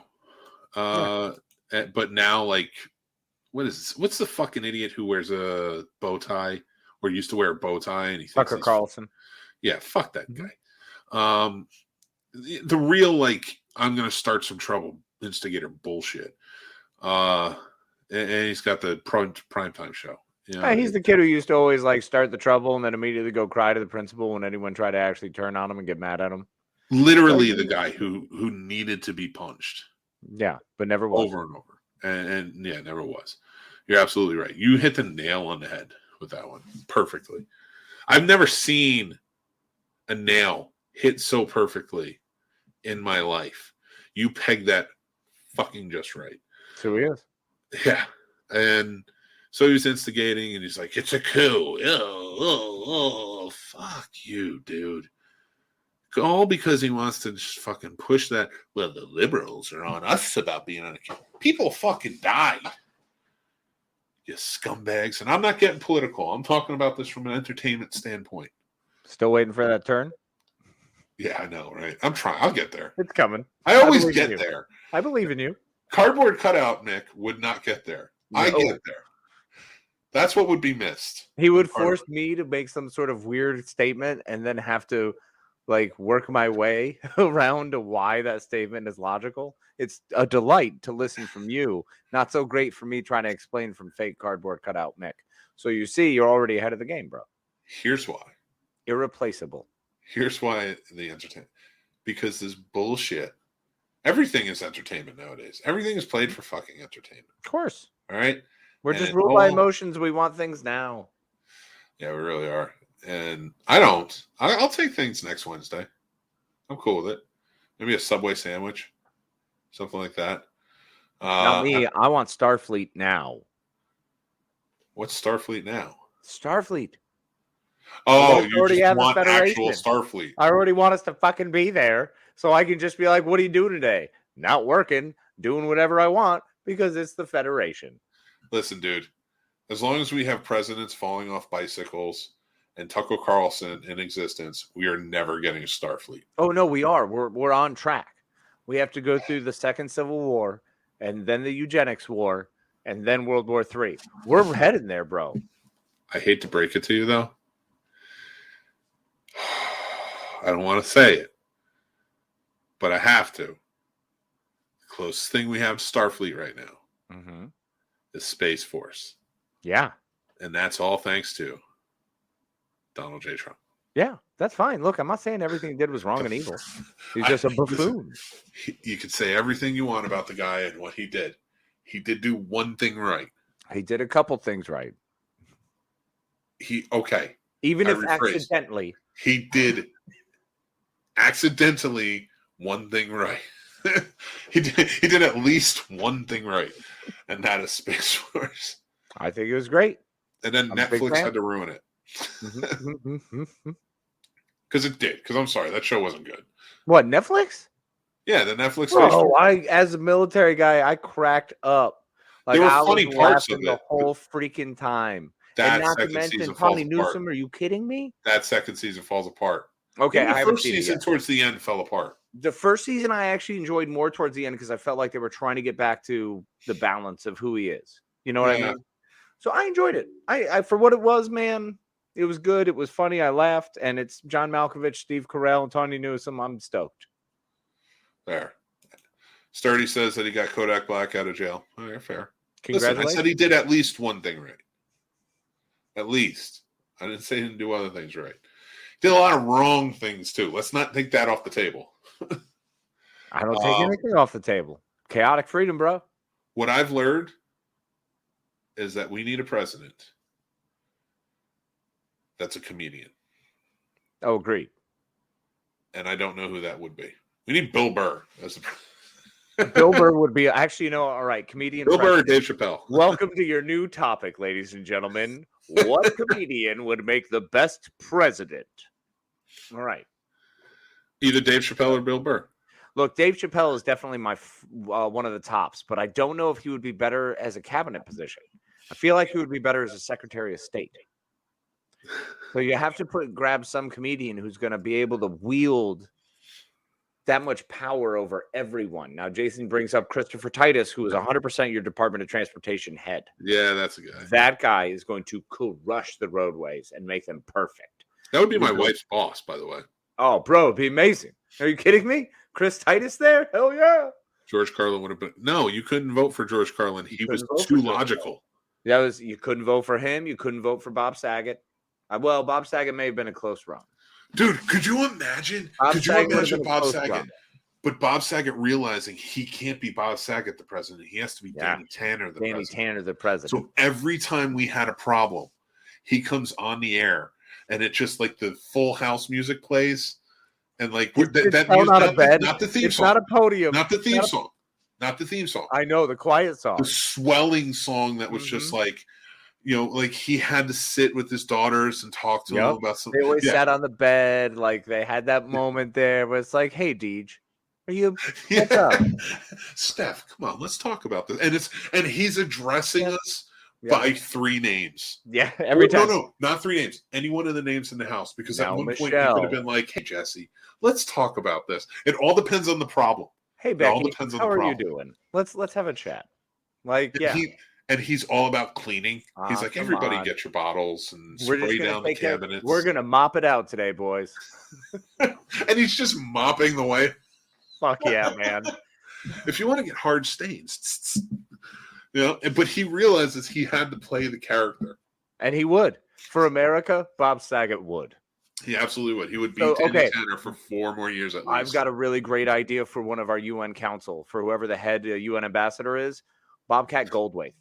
But now, like... What is this? What's the fucking idiot who wears a bow tie or used to wear a bow tie? And he Tucker Carlson. Yeah, fuck that guy. The real, like, I'm going to start some trouble instigator bullshit. And he's got the primetime show. You know? He's the kid who used to always like start the trouble and then immediately go cry to the principal when anyone tried to actually turn on him and get mad at him. Literally the guy who needed to be punched. Yeah, but never was. Over and over. And yeah, never was. You're absolutely right. You hit the nail on the head with that one perfectly. I've never seen a nail hit so perfectly in my life. You pegged that fucking just right. So he is. Yeah. And so he was instigating and he's like, it's a coup. Oh, fuck you, dude. All because he wants to just fucking push that. Well, the liberals are on us about being on a coup. People fucking died. You scumbags. And I'm not getting political. I'm talking about this from an entertainment standpoint. Still waiting for that turn? Yeah, I know, right? I'm trying. I'll get there. It's coming. I always get there. I believe in you. Cardboard cutout Nick would not get there. No. I get there. That's what would be missed. He would force me to make some sort of weird statement and then have to like work my way around to why that statement is logical. It's a delight to listen from you. Not so great for me trying to explain from fake cardboard cutout Nick. So you see, you're already ahead of the game, bro. Here's why. Irreplaceable. Here's why the entertainment. Because this bullshit. Everything is entertainment nowadays. Everything is played for fucking entertainment. Of course. All right? We're just ruled by emotions. We want things now. Yeah, we really are. And I don't. I'll take things next Wednesday. I'm cool with it. Maybe a Subway sandwich. Something like that. Not me. I want Starfleet now. What's Starfleet now? Starfleet. Oh, you just want actual Starfleet. I already want us to fucking be there. So I can just be like, what are you doing today? Not working. Doing whatever I want because it's the Federation. Listen, dude. As long as we have presidents falling off bicycles and Tucker Carlson in existence, we are never getting a Starfleet. Oh, no, we are. We're on track. We have to go through the Second Civil War and then the Eugenics War and then World War III. We're heading there, bro. I hate to break it to you, though. I don't want to say it, but I have to. The closest thing we have to Starfleet right now is Space Force. Yeah. And that's all thanks to Donald J. Trump. Yeah, that's fine. Look, I'm not saying everything he did was wrong and evil. He's just a buffoon. You could say everything you want about the guy and what he did. He did do one thing right. He did a couple things right. Even if accidentally. He did accidentally one thing right. he did at least one thing right, and that is Space Force. I think it was great. And then Netflix had to ruin it. Because it did. Because I'm sorry, that show wasn't good. What, Netflix? Yeah, the Netflix. Oh, as a military guy, I cracked up. Like, there were funny parts of it the whole freaking time. That and not to mention Tommy Newsom. Are you kidding me? That second season falls apart. Okay, the first season towards the end fell apart. The first season I actually enjoyed more towards the end because I felt like they were trying to get back to the balance of who he is. You know what I mean? So I enjoyed it. I for what it was, man. It was good. It was funny. I laughed, and it's John Malkovich, Steve Carell, and Tony Newsom. I'm stoked. There. Sturdy says that he got Kodak Black out of jail. Okay, fair. Congratulations. Listen, I said he did at least one thing right. At least. I didn't say he didn't do other things right. He did a lot of wrong things, too. Let's not take that off the table. I don't take anything off the table. Chaotic freedom, bro. What I've learned is that we need a president that's a comedian. Oh, agreed. And I don't know who that would be. We need Bill Burr as the president. Bill Burr would be actually, all right, comedian. Bill Burr or Dave Chappelle. Welcome to your new topic, ladies and gentlemen. What comedian would make the best president? All right. Either Dave Chappelle or Bill Burr. Look, Dave Chappelle is definitely my one of the tops, but I don't know if he would be better as a cabinet position. I feel like he would be better as a Secretary of State. So you have to grab some comedian who's going to be able to wield that much power over everyone. Now, Jason brings up Christopher Titus, who is 100% your Department of Transportation head. Yeah, that's a guy. That guy is going to crush the roadways and make them perfect. That would be my wife's boss, by the way. Oh, bro, it'd be amazing. Are you kidding me? Chris Titus there? Hell yeah. George Carlin would have been. No, you couldn't vote for George Carlin. He was too logical. You couldn't vote for him. You couldn't vote for Bob Saget. Well, Bob Saget may have been a close run. Dude, could you imagine? Bob Saget? Run. But Bob Saget realizing he can't be Bob Saget the president. He has to be Danny Tanner the president. Tanner the president. So every time we had a problem, he comes on the air, and it just like the Full House music plays, and like not the theme song, not a podium, not the theme song, not the theme song. I know, the quiet song, the swelling song that was just like, like he had to sit with his daughters and talk to them about something. They always sat on the bed, like they had that moment there where it's like, "Hey, Deej, are you? What's up? Steph, come on, let's talk about this." And he's addressing us by 3 names. Yeah, every time. No, not 3 names. Any one of the names in the house, because at one point he could have been like, "Hey, Jesse, let's talk about this." It all depends on the problem. Hey, Becky, how are you doing? Let's have a chat. Like, and he's all about cleaning. He's like, "Everybody get your bottles and spray down the cabinets. We're gonna mop it out today, boys." And he's just mopping the way. Fuck yeah, man. If you want to get hard stains, but he realizes he had to play the character. And he would. For America, Bob Saget would. He absolutely would. He would be Danny Tanner for 4 more years at least. I've got a really great idea for one of our UN council, for whoever the head UN ambassador is, Bobcat Goldthwait.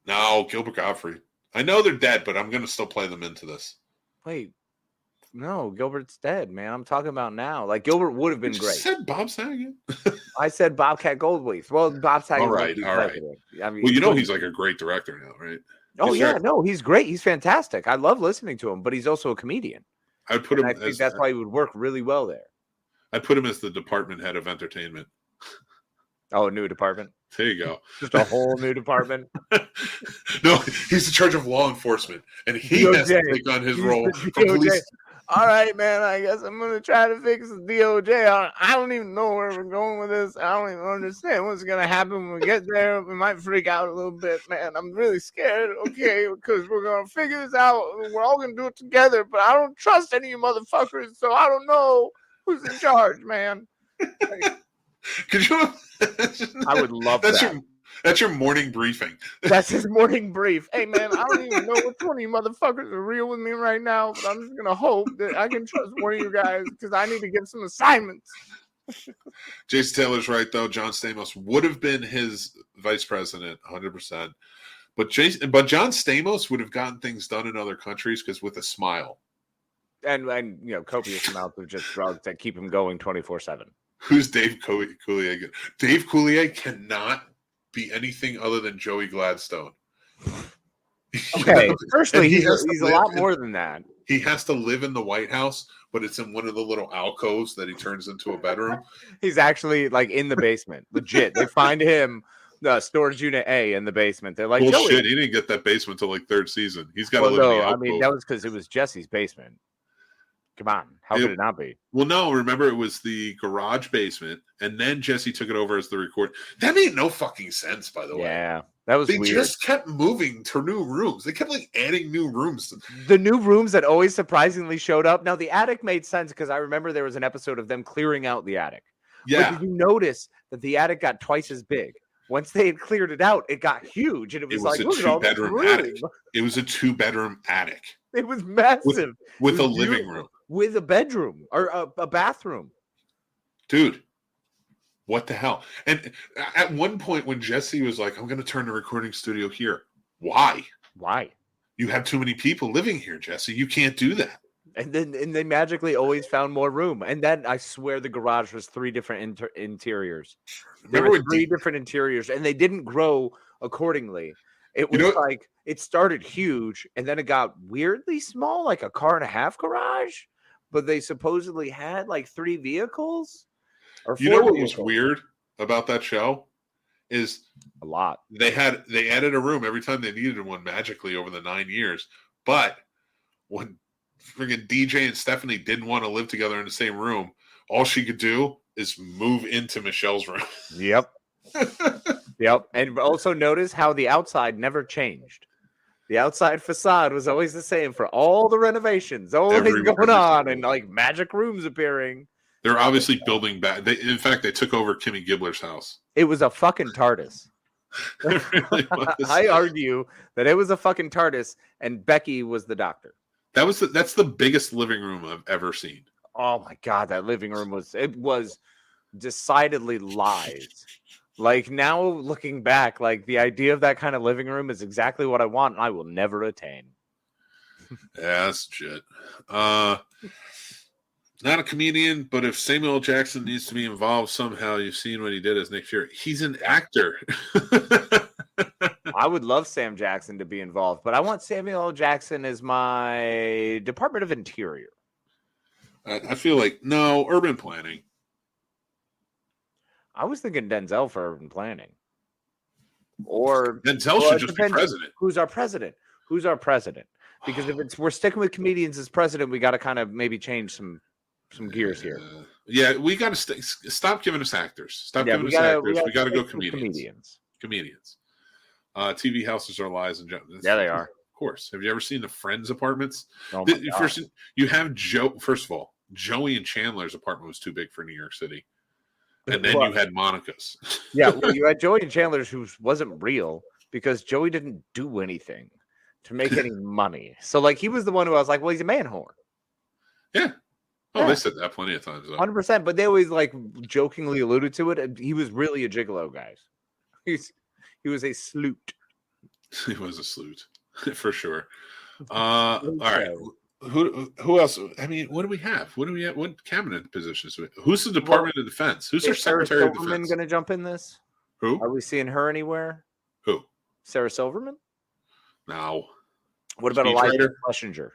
No, Gilbert Gottfried. I know they're dead, but I'm going to still play them into this. Wait. No, Gilbert's dead, man. I'm talking about now. Like, Gilbert would have been great. You said Bob Saget? I said Bobcat Goldthwait. Well, Bob Saget. All right. I mean, well, he's like a great director now, right? He's great. He's fantastic. I love listening to him, but he's also a comedian. I think that's why he would work really well there. I'd put him as the department head of entertainment. Oh, a new department. There you go. Just a whole new department. No, he's in charge of law enforcement, and he has to take on his role for police. All right, man, I guess I'm going to try to fix the DOJ. I don't even know where we're going with this. I don't even understand what's going to happen when we get there. We might freak out a little bit, man. I'm really scared, okay, because we're going to figure this out. We're all going to do it together, but I don't trust any of you motherfuckers, so I don't know who's in charge, man. Could you? I would love that. That's your morning briefing. That's his morning brief. Hey, man, I don't even know which one of you motherfuckers are real with me right now, but I'm just going to hope that I can trust one of you guys because I need to get some assignments. Jason Taylor's right, though. John Stamos would have been his vice president, 100%. But John Stamos would have gotten things done in other countries because with a smile. And copious amounts of just drugs that keep him going 24/7. Who's Dave Coulier? Dave Coulier cannot be anything other than Joey Gladstone. Okay, firstly, he's a lot more than that. He has to live in the White House, but it's in one of the little alcoves that he turns into a bedroom. He's actually like in the basement, legit. They find him, storage unit A in the basement. They're like, bullshit. He didn't get that basement until like 3rd season. He's got to live in the alcove. I mean, that was because it was Jesse's basement. Come on, how could it not be? Well, no, remember it was the garage basement, and then Jesse took it over as the record. That made no fucking sense, by the way. Yeah, that was weird. They just kept moving to new rooms. They kept like adding new rooms. The new rooms that always surprisingly showed up. Now the attic made sense because I remember there was an episode of them clearing out the attic. Yeah. But did you notice that the attic got twice as big? Once they had cleared it out, it got huge, and it was like a 2-bedroom attic. It was a 2-bedroom attic. It was massive with a living room. With a bedroom or a bathroom. Dude, what the hell? And at one point when Jesse was like, I'm going to turn the recording studio here. Why? You have too many people living here, Jesse. You can't do that. And they magically always found more room. And then I swear the garage was 3 different interiors. There were 3 different interiors, and they didn't grow accordingly. It was like it started huge, and then it got weirdly small, like a 1.5 car garage. But they supposedly had like 3 vehicles. Or 4 what was weird about that show is a lot. They added a room every time they needed one magically over the 9 years. But when friggin' DJ and Stephanie didn't want to live together in the same room, all she could do is move into Michelle's room. Yep. Yep. And also notice how the outside never changed. The outside facade was always the same for all the renovations, always going on, and like magic rooms appearing. They're obviously building back. In fact, they took over Kimmy Gibbler's house. It was a fucking TARDIS. It really was. I argue that it was a fucking TARDIS, and Becky was the doctor. That's the biggest living room I've ever seen. Oh my god, that living room was decidedly lies. Like now looking back, like the idea of that kind of living room is exactly what I want, and I will never attain. Yeah, that's shit. Not a comedian, but if Samuel L. Jackson needs to be involved somehow, you've seen what he did as Nick Fury. He's an actor. I would love Sam Jackson to be involved, but I want Samuel L. Jackson as my Department of Interior. I feel like, no, urban planning. I was thinking Denzel for urban planning. Or Denzel should just be president. Who's our president? Because if we're sticking with comedians as president, we got to kind of maybe change some gears here. Yeah, we got to stop giving us actors. Stop giving us actors. We got to go comedians. TV houses are lies and yeah, they are. Of course. Have you ever seen the Friends apartments? Oh First, you have Joe. First of all, Joey and Chandler's apartment was too big for New York City, and then you had Monica's. Yeah, well, you had Joey and Chandler's, who wasn't real because Joey didn't do anything to make any money. So, like, he was the one who I was like, well, he's a man whore. Yeah. Oh, they said that plenty of times. 100%, but they always like jokingly alluded to it. He was really a gigolo, guys. He was a sleut. He was a sleut, for sure. All right. Who else? I mean, what do we have? What cabinet positions? Who's the Department of Defense? Who's our Secretary of Defense? Going to jump in this? Who? Are we seeing her anywhere? Who? Sarah Silverman? No. What about Elijah Schlesinger?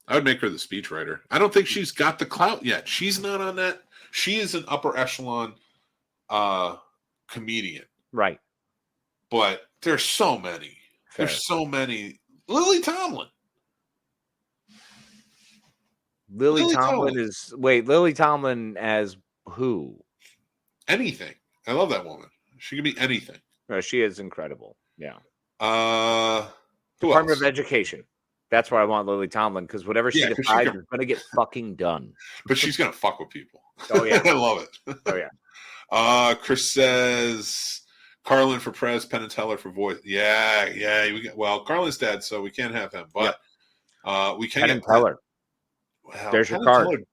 I would make her the speechwriter. I don't think she's got the clout yet. She's not on that. She is an upper echelon comedian. Right. But there's so many. Fair. There's so many. Lily Tomlin. Lily Tomlin as who? Anything. I love that woman. She can be anything. No, she is incredible. Yeah. Department of Education. That's where I want Lily Tomlin, because whatever she decides is going to get fucking done. But she's going to fuck with people. Oh, yeah. I love it. Oh, yeah. Chris says Carlin for Prez, Penn and Teller for voice. Yeah. Carlin's dead, so we can't have him. But we can Penn and Teller. Well, there's your card.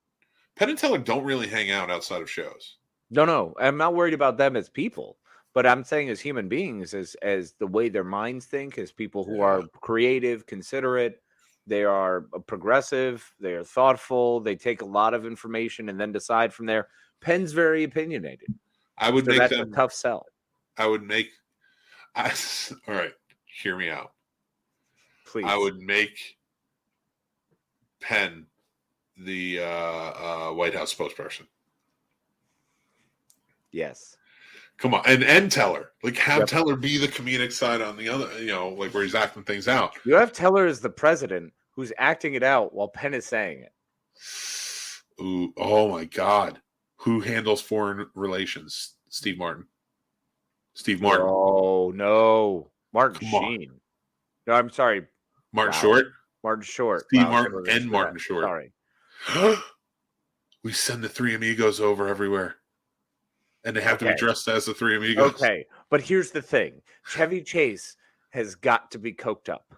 Penn and Teller don't really hang out outside of shows. No. I'm not worried about them as people. But I'm saying as human beings, as the way their minds think, as people who are creative, considerate, they are progressive, they are thoughtful, they take a lot of information and then decide from there. Penn's very opinionated. I would make that's them a tough sell. All right, hear me out. Please. I would make Penn the White House spokesperson. Yes. Come on, and Teller, have Teller be the comedic side on the other, where he's acting things out. You have Teller as the president who's acting it out while Penn is saying it. Ooh, oh my God, who handles foreign relations? Steve Martin. Oh no, Martin Sheen. No, I'm sorry, Martin Short. Martin Short. Steve Martin and Martin Short. Sorry. We send the Three Amigos over everywhere. And they have to be dressed as the Three Amigos. Okay, but here's the thing. Chevy Chase has got to be coked up.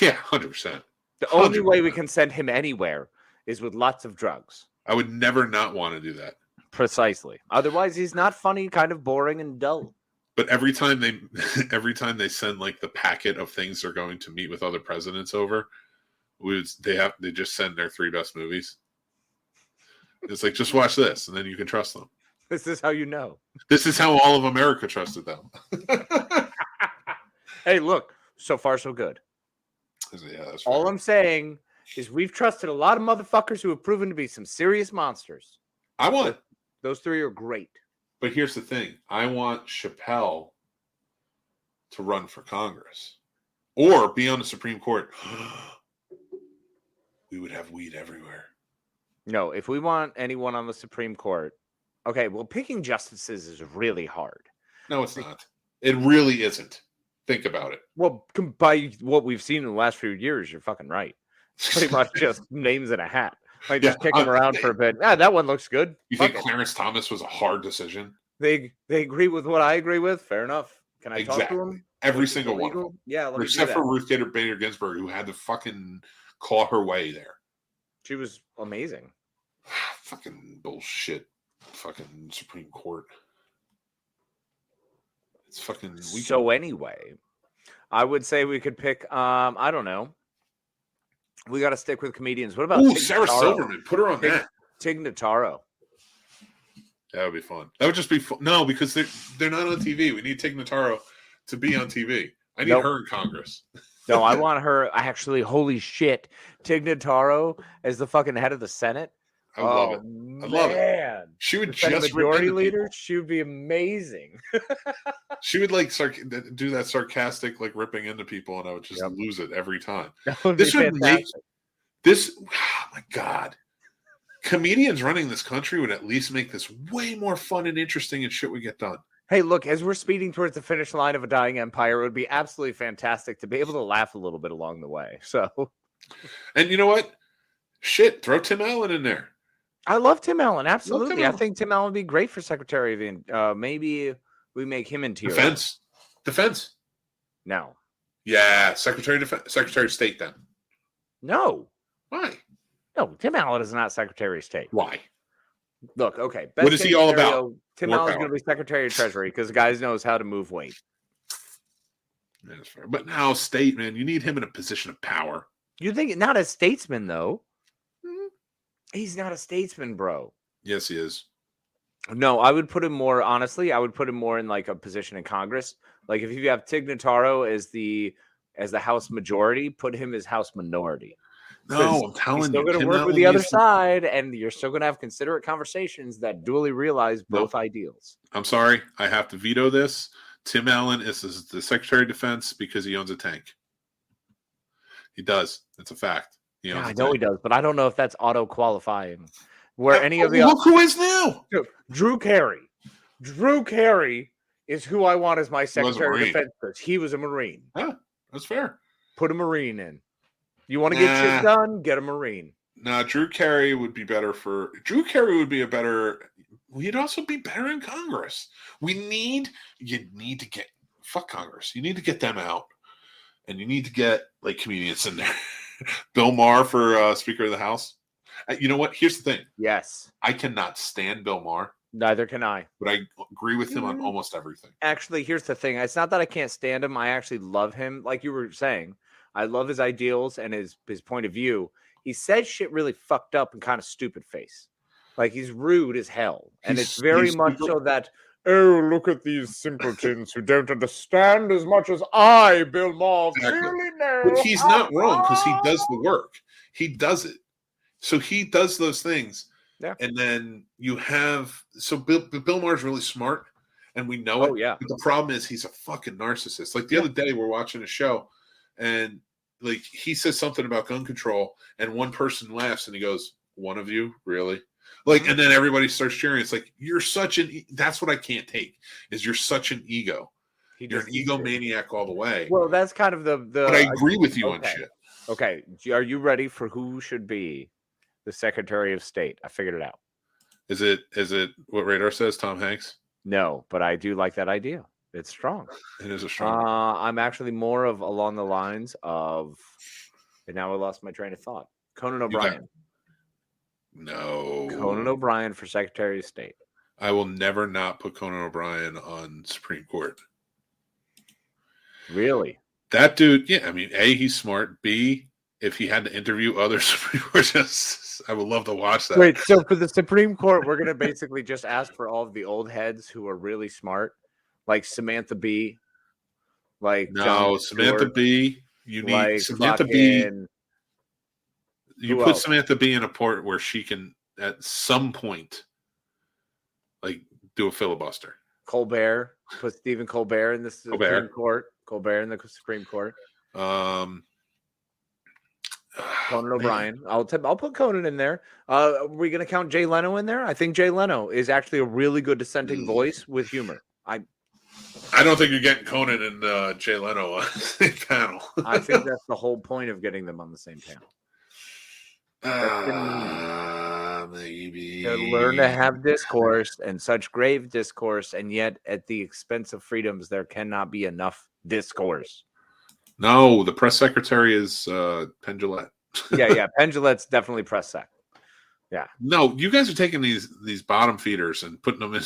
Yeah, 100%. The only way we can send him anywhere is with lots of drugs. I would never not want to do that. Precisely. Otherwise, he's not funny, kind of boring and dull. But every time they send the packet of things they're going to meet with other presidents over, they just send their 3 best movies. It's like, just watch this, and then you can trust them. This is how you know. This is how all of America trusted them. Hey, look, so far so good. Yeah, that's all I'm saying is we've trusted a lot of motherfuckers who have proven to be some serious monsters. Those 3 are great. But here's the thing. I want Chappelle to run for Congress or be on the Supreme Court. We would have weed everywhere. No, if we want anyone on the Supreme Court, okay, well, picking justices is really hard. No, it's not. It really isn't. Think about it. Well, by what we've seen in the last few years, you're fucking right. It's pretty much just names in a hat. Might just kick him around for a bit. Yeah, that one looks good. You think Clarence Thomas was a hard decision? They agree with what I agree with. Fair enough. Can I talk to him? Every single one of them. Yeah, except for Ruth Bader Ginsburg, who had to fucking claw her way there. She was amazing. Fucking bullshit. Fucking Supreme Court. It's fucking. So anyway, I would say we could pick. I don't know. We got to stick with comedians. What about Sarah Silverman? Put her on that. Tig Notaro. That would be fun. That would just be fun. No, because they're not on TV. We need Tig Notaro to be on TV. I need her in Congress. No, I want her. Actually, holy shit, Tig Notaro as the fucking head of the Senate. I love it. I love it. She would just majority leader. She would be amazing. She would like do that sarcastic like ripping into people, and I would just lose it every time. This would make this. Oh my god. Comedians running this country would at least make this way more fun and interesting and shit would get done. Hey, look, as we're speeding towards the finish line of a dying empire, it would be absolutely fantastic to be able to laugh a little bit along the way. So, and you know what? Shit, throw Tim Allen in there. I love Tim Allen. Absolutely. I think Tim Allen would be great for Secretary of the maybe we make him into Defense. No. Yeah, Secretary of State then. No. Why? No, Tim Allen is not Secretary of State. Why? Look, okay. What is he all about? Tim Allen's going to be Secretary of Treasury because the guy knows how to move weight. That's fair. But now, state, man, you need him in a position of power. You think not a statesman, though? Mm-hmm. He's not a statesman, bro. Yes, he is. No, I would put him more, honestly, I would put him more in like a position in Congress. Like if you have Tig Notaro as the House majority, put him as House minority. No, I'm telling you. You're still going to work with the other side, and you're still going to have considerate conversations that duly realize both ideals. I'm sorry. I have to veto this. Tim Allen is the Secretary of Defense because he owns a tank. He does. It's a fact. I know he does, but I don't know if that's auto-qualifying. Any of the look who is now. Drew Carey. Drew Carey is who I want as my Secretary of Defense because he was a Marine. Yeah, that's fair. Put a Marine in. You want to get shit done? Get a Marine. Nah, Drew Carey would be better for... Drew Carey would be He'd also be better in Congress. You need to get... Fuck Congress. You need to get them out. And you need to get, like, comedians in there. Bill Maher for Speaker of the House. You know what? Here's the thing. Yes. I cannot stand Bill Maher. Neither can I. But I agree with him on almost everything. Actually, here's the thing. It's not that I can't stand him. I actually love him. Like you were saying. I love his ideals and his point of view. He says shit really fucked up and kind of stupid face. Like he's rude as hell. And it's very much so that, oh, look at these simpletons who don't understand as much as I, Bill Maher, clearly know. But he's not wrong because he does the work. He does it. So he does those things. Yeah. And then you have, so Bill Maher's really smart and we know it. Yeah. But the problem is he's a fucking narcissist. Like the other day we're watching a show and like he says something about gun control and one person laughs and he goes, one of you? Really? Like, and then everybody starts cheering. It's like, you're such that's what I can't take is you're such an ego. You're an egomaniac all the way. Well, that's kind of the but I agree with you on shit. Okay. Are you ready for who should be the Secretary of State? I figured it out. Is it what Radar says, Tom Hanks? No, but I do like that idea. It's strong. It is a strong. I'm actually more of along the lines of, and now I lost my train of thought. Conan O'Brien. No. Conan O'Brien for Secretary of State. I will never not put Conan O'Brien on Supreme Court. Really? That dude, yeah. I mean, A, he's smart. B, if he had to interview other Supreme Court justices, I would love to watch that. Wait, so for the Supreme Court, we're going to basically just ask for all of the old heads who are really smart, like Samantha Bee. Like no, Samantha Bee. You need like Samantha Bee. You put Samantha Bee in a port where she can, at some point, like do a filibuster. Colbert. Put Stephen Colbert in the Supreme Court. Colbert in the Supreme Court. Conan O'Brien. I'll put Conan in there. Are we going to count Jay Leno in there? I think Jay Leno is actually a really good dissenting voice with humor. I don't think you're getting Conan and Jay Leno on the same panel. I think that's the whole point of getting them on the same panel. Maybe. To learn to have discourse and such grave discourse, and yet at the expense of freedoms, there cannot be enough discourse. No, the press secretary is Penn Jillette. yeah. Penn Jillette's definitely press sec. Yeah. No, you guys are taking these bottom feeders and putting them in.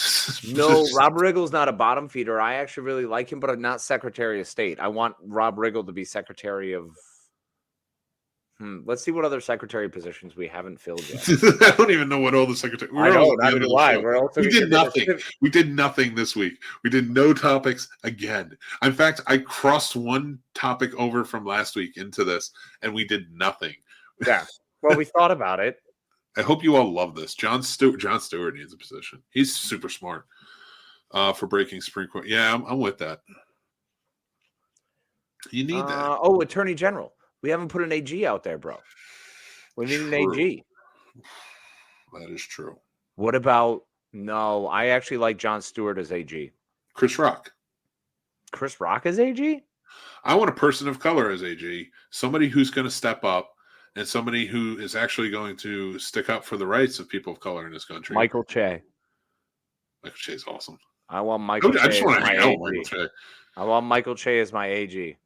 No, Rob Riggle's not a bottom feeder. I actually really like him, but I'm not Secretary of State. I want Rob Riggle to be Secretary of. Let's see what other secretary positions we haven't filled yet. I don't even know what all the secretary. I know, neither do I. We did nothing. We did nothing this week. We did no topics again. In fact, I crossed one topic over from last week into this, and we did nothing. Yeah. Well, we thought about it. I hope you all love this. Jon Stewart needs a position. He's super smart for breaking Supreme Court. Yeah, I'm with that. You need that. Oh, Attorney General. We haven't put an AG out there, bro. We need an AG. That is true. What about... No, I actually like Jon Stewart as AG. Chris Rock. Chris Rock as AG? I want a person of color as AG. Somebody who's going to step up and somebody who is actually going to stick up for the rights of people of color in this country. Michael Che. Michael Che is awesome. I want Michael Che. I just want to hang out with Michael Che. I want Michael Che as my AG.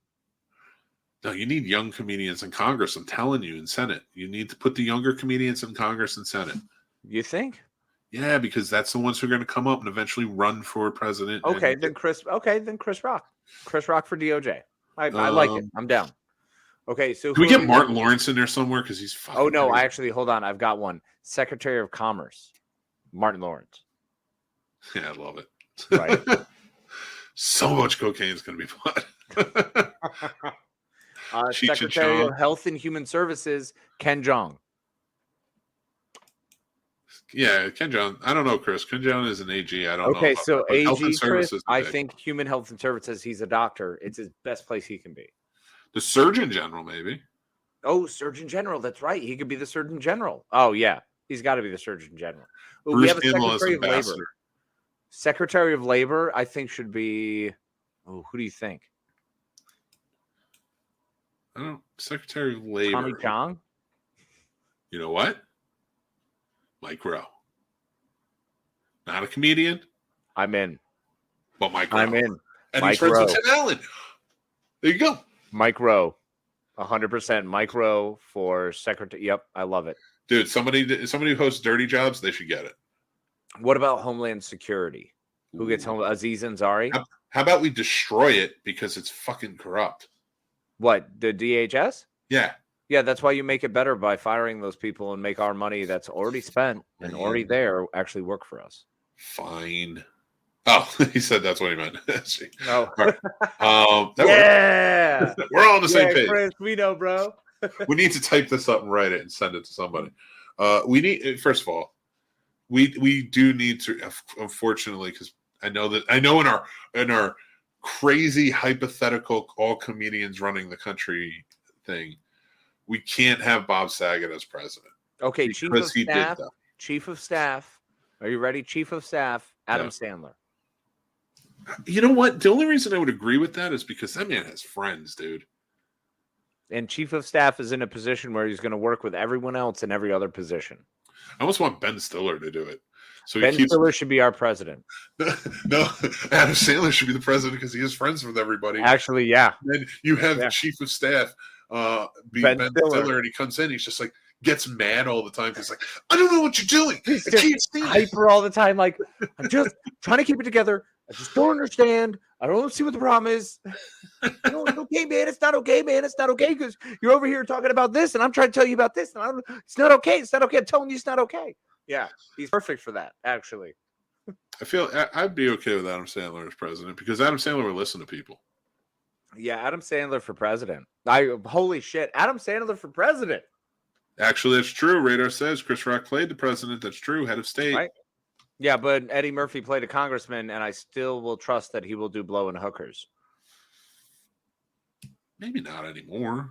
No, you need young comedians in Congress. I'm telling you, in Senate. You need to put the younger comedians in Congress and Senate. You think? Yeah, because that's the ones who are going to come up and eventually run for president. Okay, then Chris Rock. Chris Rock for DOJ. I like it. I'm down. Okay, so can we get Martin Lawrence in there somewhere? Because he's fucking Oh no, hold on. I've got one. Secretary of Commerce, Martin Lawrence. Yeah, I love it. Right. So much cocaine is going to be fun. Secretary of Health and Human Services, Ken Jeong. Yeah, Ken Jeong. I don't know, Chris. Ken Jeong is an AG. I don't know. Okay, so that, AG, Chris, I think Human Health and Services, he's a doctor. It's his best place he can be. The Surgeon General, maybe. Oh, Surgeon General. That's right. He could be the Surgeon General. Oh, yeah. He's got to be the Surgeon General. Ooh, we have a Secretary of Labor. Secretary of Labor, I think, should be... Oh, who do you think? I don't know. Secretary of Labor. Tommy Chong? You know what? Mike Rowe. Not a comedian. I'm in. But Mike Rowe. I'm in. And he's friends with Tim Allen. There you go. Mike Rowe. 100% Mike Rowe for secretary. Yep, I love it. Dude, somebody who hosts Dirty Jobs, they should get it. What about Homeland Security? Who gets home? Aziz Ansari? How about we destroy it because it's fucking corrupt? What, the DHS? Yeah. Yeah, that's why you make it better by firing those people and make our money that's already spent and already there actually work for us. Fine. Oh, he said that's what he meant. No. Right. Yeah. We're all on the same page. Chris, we know, bro. We need to type this up and write it and send it to somebody. We need, first of all, we do need to, unfortunately, because I know in our crazy hypothetical all comedians running the country thing, we can't have Bob Saget as president. Okay, Chief of Staff. Are you ready? Chief of Staff, Adam Sandler. You know what? The only reason I would agree with that is because that man has friends, dude. And Chief of Staff is in a position where he's going to work with everyone else in every other position. I almost want Ben Stiller to do it. So Ben Stiller should be our president. No, Adam Sandler should be the president because he has friends with everybody. Actually, yeah. And then you have the Chief of Staff be Ben Stiller, and he comes in, he's just like, gets mad all the time. He's like, I don't know what you're doing. He's just hyper all the time. Like, I'm just trying to keep it together. I just don't understand. I don't see what the problem is. No, it's okay, man. It's not okay, man. It's not okay because you're over here talking about this, and I'm trying to tell you about this. And it's not okay. It's not okay. I'm telling you it's not okay. Yeah, he's perfect for that, actually. I feel I'd be okay with Adam Sandler as president because Adam Sandler would listen to people. Yeah, Adam Sandler for president. Holy shit, Adam Sandler for president. Actually, that's true. Radar says Chris Rock played the president. That's true. Head of state. Right? Yeah, but Eddie Murphy played a congressman, and I still will trust that he will do blow and hookers. Maybe not anymore.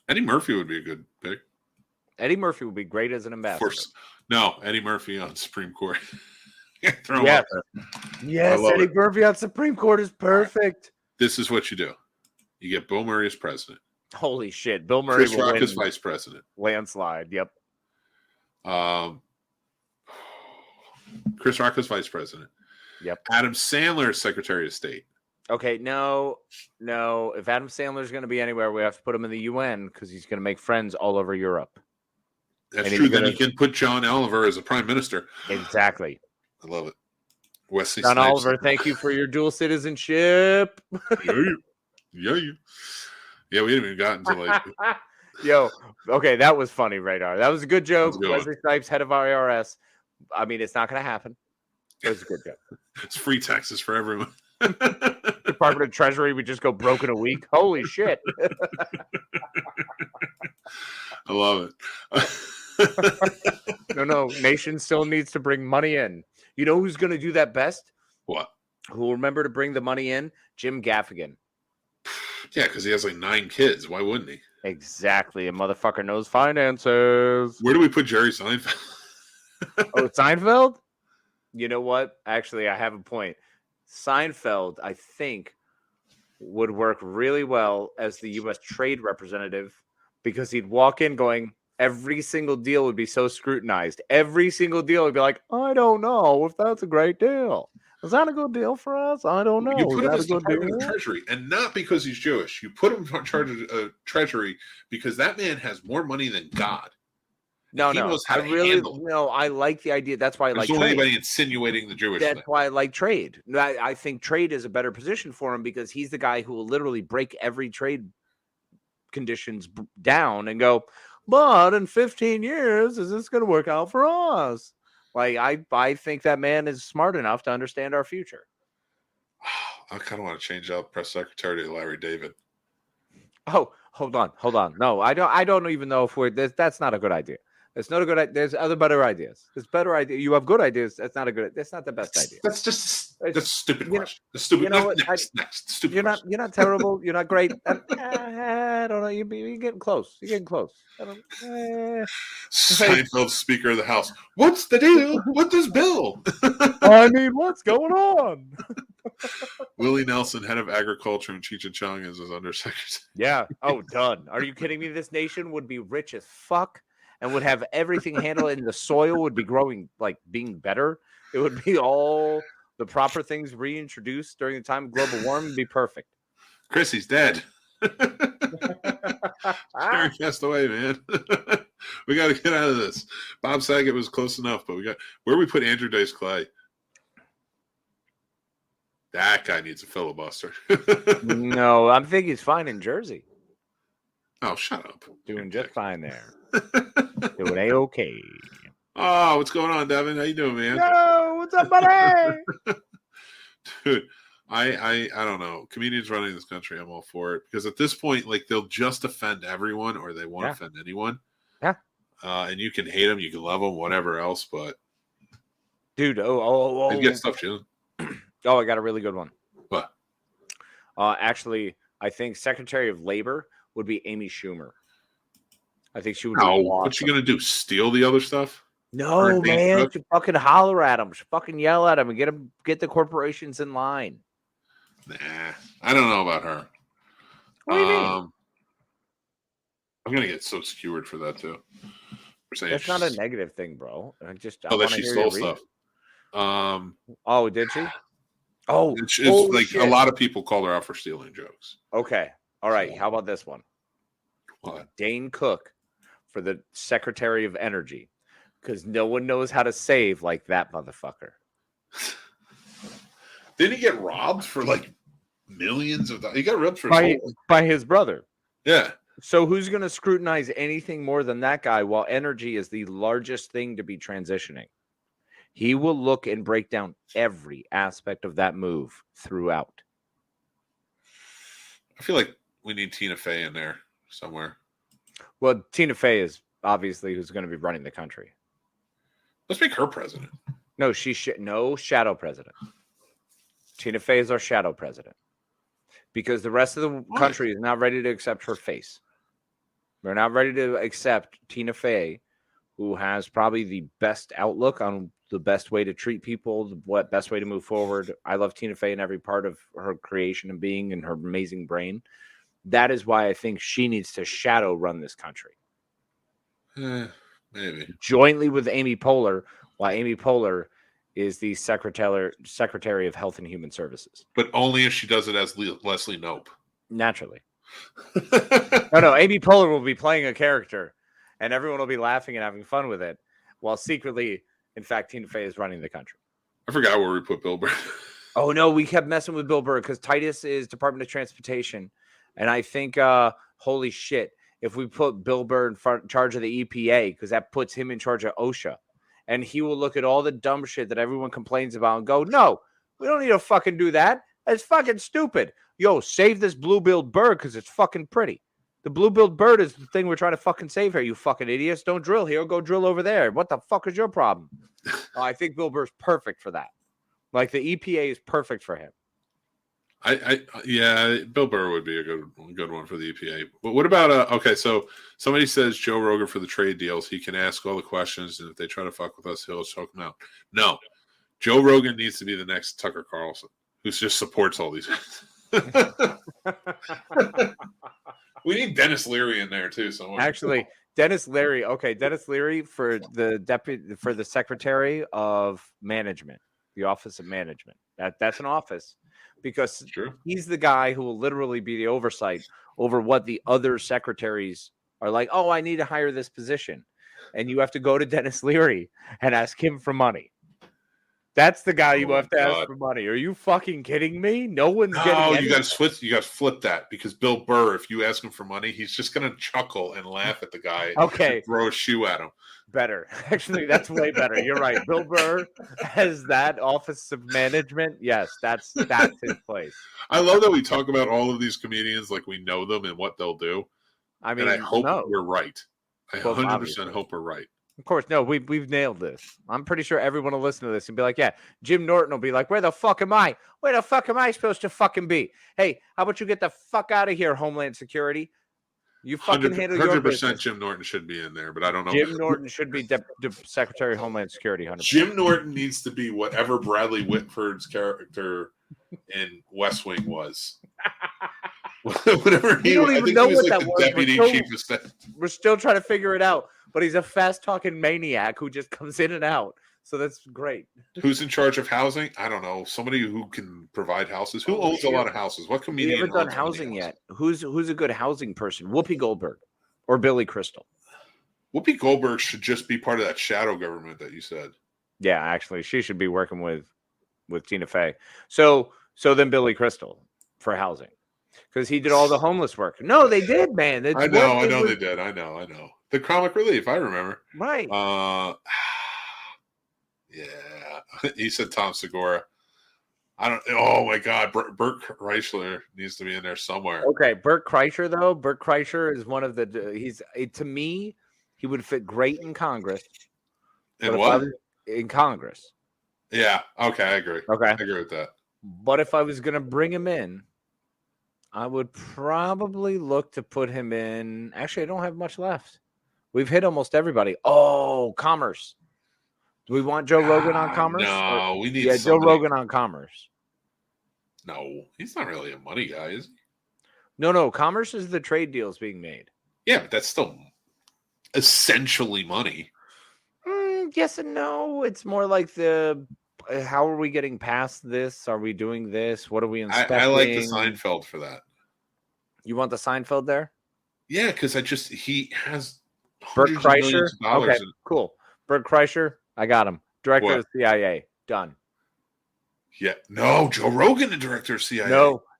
Eddie Murphy would be a good pick. Eddie Murphy would be great as an ambassador. Of course. No, Eddie Murphy on Supreme Court. Yes, Eddie Murphy on Supreme Court is perfect. This is what you do. You get Bill Murray as president. Holy shit. Bill Murray Chris Rock is vice president. Landslide. Yep. Chris Rock is vice president. Yep. Adam Sandler is Secretary of State. Okay, no. If Adam Sandler is going to be anywhere, we have to put him in the UN because he's going to make friends all over Europe. That's true. Then you can put John Oliver as a prime minister. Exactly. I love it. Wesley John Snipes. Oliver, thank you for your dual citizenship. Yeah. Yeah, we haven't even gotten to like. Yo, okay, that was funny, Radar. That was a good joke. Wesley Snipes, head of IRS. I mean, it's not going to happen. It was a good joke. It's free taxes for everyone. Department of Treasury would just go broke in a week. Holy shit. I love it. No. Nation still needs to bring money in. You know who's going to do that best? What? Who will remember to bring the money in? Jim Gaffigan. Yeah, because he has like 9 kids. Why wouldn't he? Exactly. A motherfucker knows finances. Where do we put Jerry Seinfeld? Oh, Seinfeld? You know what? Actually, I have a point. Seinfeld, I think, would work really well as the U.S. trade representative because he'd walk in going, every single deal would be so scrutinized. Every single deal would be like, I don't know if that's a great deal. Is that a good deal for us? I don't know. You put him as Department of Treasury, and not because he's Jewish. You put him in charge of Treasury because that man has more money than God. No. I like the idea. That's why I like trade. There's anybody insinuating the Jewish That's thing. why I like trade. I think trade is a better position for him because he's the guy who will literally break every trade conditions down and go, but in 15 years, is this going to work out for us? Like, I think that man is smart enough to understand our future. I kind of want to change out press secretary to Larry David. Oh, hold on. No, I don't even know if that's not a good idea. It's not a good idea. There's other better ideas. There's better ideas. You have good ideas. That's not the best idea. That's a stupid question. That's stupid. You know what? Stupid. You're not terrible. You're not great. I don't know. You're getting close. Seinfeld, Speaker of the House. What's the deal with this bill? I mean, what's going on? Willie Nelson, head of agriculture, and Cheech and Chong is his undersecretary. Yeah. Oh, done. Are you kidding me? This nation would be rich as fuck. And would have everything handled, and the soil would be growing, like being better. It would be all the proper things reintroduced during the time of global warming would be perfect. Chrissy's dead. Jerry passed away, man. We got to get out of this. Bob Saget was close enough, but where we put Andrew Dice Clay? That guy needs a filibuster. No, I'm thinking he's fine in Jersey. Oh, shut up. Doing just fine there. Doing A-okay. Oh, what's going on, Devin? How you doing, man? Yo, what's up, buddy? Dude, I don't know. Comedians running this country, I'm all for it. Because at this point, like, they'll just offend everyone or they won't offend anyone. Yeah. And you can hate them, you can love them, whatever else, but... Dude, they get stuff, June. Oh, I got a really good one. What? Actually, I think Secretary of Labor would be Amy Schumer. I think she would. No, what's she gonna do? Steal the other stuff? No, man. She fucking holler at them. She fucking yell at them and get the corporations in line. Nah, I don't know about her. What do you mean? I'm gonna get so skewered for that too. That's not a negative thing, bro. That she stole stuff. Oh, did she? Oh, it's like shit. A lot of people call her out for stealing jokes. Okay, all right. How about this one? What? Dane Cook for the Secretary of Energy, because no one knows how to save like that motherfucker. Didn't he get robbed for like millions of dollars? He got robbed for by his brother. Yeah. So who's going to scrutinize anything more than that guy while energy is the largest thing to be transitioning? He will look and break down every aspect of that move throughout. I feel like we need Tina Fey in there somewhere. Well, Tina Fey is obviously who's going to be running the country. Let's make her president. No, no shadow president. Tina Fey is our shadow president. Because the rest of the country is not ready to accept her face. They're not ready to accept Tina Fey, who has probably the best outlook on the best way to treat people, the best way to move forward. I love Tina Fey in every part of her creation and being and her amazing brain. That is why I think she needs to shadow run this country. Maybe. Jointly with Amy Poehler, while Amy Poehler is the Secretary of Health and Human Services. But only if she does it as Leslie Knope. Naturally. No, Amy Poehler will be playing a character, and everyone will be laughing and having fun with it, while secretly, in fact, Tina Fey is running the country. I forgot where we put Bill Burr. Oh, no, we kept messing with Bill Burr because Titus is Department of Transportation, and I think, holy shit, if we put Bill Burr in charge of the EPA, because that puts him in charge of OSHA, and he will look at all the dumb shit that everyone complains about and go, no, we don't need to fucking do that. That's fucking stupid. Yo, save this blue-billed bird because it's fucking pretty. The blue-billed bird is the thing we're trying to fucking save here, you fucking idiots. Don't drill here. Go drill over there. What the fuck is your problem? I think Bill Burr's perfect for that. Like, the EPA is perfect for him. Yeah, Bill Burr would be a good one for the EPA. But what about okay? So somebody says Joe Rogan for the trade deals. He can ask all the questions, and if they try to fuck with us, he'll choke them out. No, Joe Rogan needs to be the next Tucker Carlson, who just supports all these. We need Dennis Leary in there too. Somewhere. Actually, Dennis Leary. Okay, Dennis Leary for the Secretary of Management, the Office of Management. That's an office. Because he's the guy who will literally be the oversight over what the other secretaries are like. Oh, I need to hire this position. And you have to go to Dennis Leary and ask him for money. That's the guy you have to ask for money. Are you fucking kidding me? No one's getting anything. You got to flip that because Bill Burr, if you ask him for money, he's just going to chuckle and laugh at the guy and throw a shoe at him. Better. Actually, that's way better. You're right. Bill Burr has that Office of Management. Yes, that's his place. I love that we talk about all of these comedians like we know them and what they'll do. I mean, and I hope we're right. I 100% hope we're right. Of course, no, we've nailed this. I'm pretty sure everyone will listen to this and be like, yeah, Jim Norton will be like, where the fuck am I? Where the fuck am I supposed to fucking be? Hey, how about you get the fuck out of here, Homeland Security? You fucking handle your business. 100% Jim Norton should be in there, but I don't know. Jim Norton should be Secretary of Homeland Security. 100%. Jim Norton needs to be whatever Bradley Whitford's character in West Wing was. Whatever we don't even know what that was. Deputy chief of staff. We're still trying to figure it out, but he's a fast-talking maniac who just comes in and out. So that's great. Who's in charge of housing? I don't know. Somebody who can provide houses. Who owns a lot of houses? What comedian? We haven't done housing yet. Who's a good housing person? Whoopi Goldberg or Billy Crystal? Whoopi Goldberg should just be part of that shadow government that you said. Yeah, actually, she should be working with Tina Fey. So then Billy Crystal for housing because he did all the homeless work. No, they did, man. I know they did. I know. The comic relief. I remember. Right. Yeah, he said Tom Segura. I don't. Oh my God, Bert Kreischer needs to be in there somewhere. Okay, Bert Kreischer though. Bert Kreischer is one of the. To me, he would fit great in Congress. In what? In Congress. Yeah. Okay, I agree. Okay, I agree with that. But if I was going to bring him in, I would probably look to put him in. Actually, I don't have much left. We've hit almost everybody. Oh, commerce. Do we want Joe Rogan on commerce? No, we need Joe Rogan on commerce. No, he's not really a money guy, is he? No, commerce is the trade deals being made. Yeah, but that's still essentially money. Yes and no. It's more like how are we getting past this? Are we doing this? What are we inspecting? I like the Seinfeld for that. You want the Seinfeld there? Yeah, because he has Bert Kreischer. Okay, cool. Bert Kreischer. I got him. Director of the CIA. Done. Yeah. No, Joe Rogan, the director of CIA.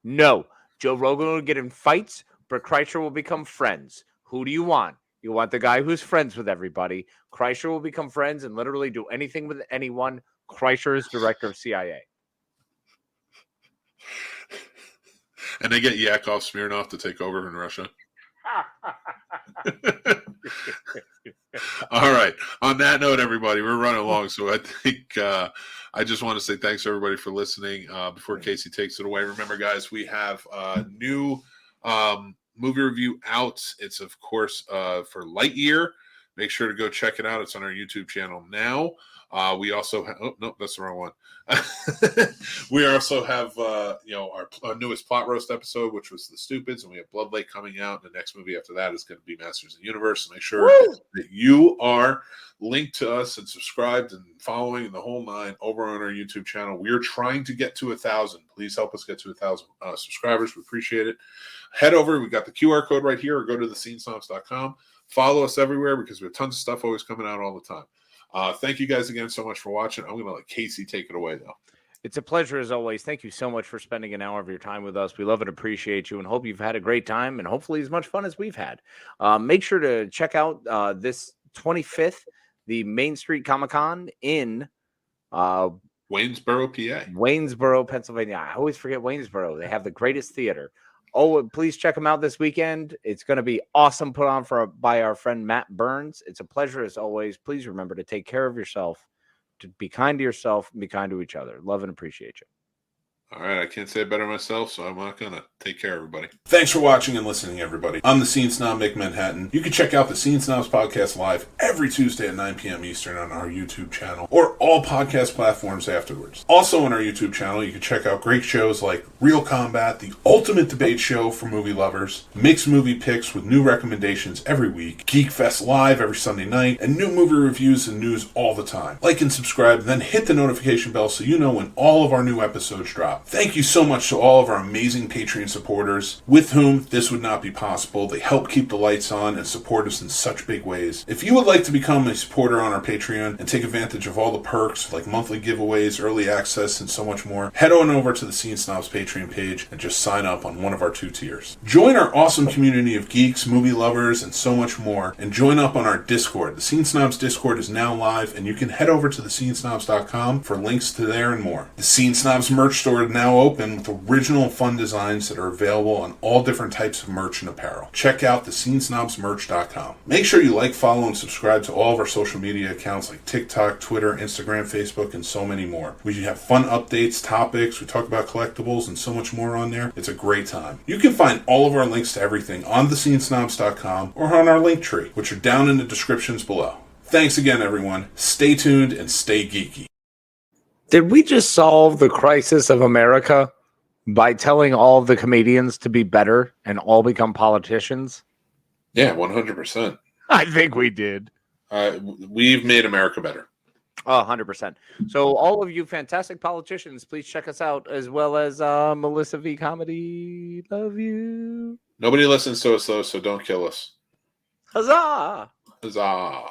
No. Joe Rogan will get in fights. Bert Kreischer will become friends. Who do you want? You want the guy who's friends with everybody. Kreischer will become friends and literally do anything with anyone. Kreischer is director of CIA. And they get Yakov Smirnoff to take over in Russia. All right. On that note, everybody, we're running along. So I think I just want to say thanks, everybody, for listening. Before Casey takes it away, remember, guys, we have a new movie review out. It's, of course, for Lightyear. make sure to go check it out. It's on our YouTube channel now. We also have, oh, no, that's the wrong one. We also have, our newest plot roast episode, which was The Stupids, and we have Blood Lake coming out. The next movie after that is going to be Masters of the Universe. So make sure that you are linked to us and subscribed and following the whole nine over on our YouTube channel. We're trying to get to 1,000. Please help us get to 1,000 subscribers. We appreciate it. Head over. We got the QR code right here, or go to thescenesnobs.com. Follow us everywhere because we have tons of stuff always coming out all the time. Thank you guys again so much for watching. I'm going to let Casey take it away, though. It's a pleasure as always. Thank you so much for spending an hour of your time with us. We love and appreciate you and hope you've had a great time and hopefully as much fun as we've had. Make sure to check out this 25th, the Main Street Comic-Con in Waynesboro, PA. Waynesboro, Pennsylvania. I always forget Waynesboro. They have the greatest theater. Oh, please check them out this weekend. It's going to be awesome, put on by our friend Matt Burns. It's a pleasure as always. Please remember to take care of yourself, to be kind to yourself, and be kind to each other. Love and appreciate you. All right, I can't say it better myself, so I'm not going to. Take care, everybody. Thanks for watching and listening, everybody. I'm the Scene Snob, Mick Manhattan. You can check out the Scene Snobs podcast live every Tuesday at 9 p.m. Eastern on our YouTube channel or all podcast platforms afterwards. Also on our YouTube channel, you can check out great shows like Real Combat, the ultimate debate show for movie lovers, mixed movie picks with new recommendations every week, Geek Fest Live every Sunday night, and new movie reviews and news all the time. Like and subscribe, then hit the notification bell so you know when all of our new episodes drop. Thank you so much to all of our amazing Patreon supporters, with whom this would not be possible. They help keep the lights on and support us in such big ways. If you would like to become a supporter on our Patreon and take advantage of all the perks like monthly giveaways, early access, and so much more, head on over to the Scene Snobs Patreon page and just sign up on one of our 2 tiers. Join our awesome community of geeks, movie lovers, and so much more, and join up on our Discord. The Scene Snobs Discord is now live, and you can head over to thescenesnobs.com for links to there and more. The Scene Snobs merch store is now open with original fun designs that are available on all different types of merch and apparel. Check out thescenesnobsmerch.com. Make sure you like, follow, and subscribe to all of our social media accounts like TikTok, Twitter, Instagram, Facebook, and so many more. We have fun updates, topics, we talk about collectibles, and so much more on there. It's a great time. You can find all of our links to everything on thescenesnobs.com or on our Linktree, which are down in the descriptions below. Thanks again, everyone. Stay tuned and stay geeky. Did we just solve the crisis of America by telling all of the comedians to be better and all become politicians? Yeah, 100%. I think we did. We've made America better. 100%. So all of you fantastic politicians, please check us out, as well as Melissa V Comedy. Love you. Nobody listens to us, though, so don't kill us. Huzzah! Huzzah.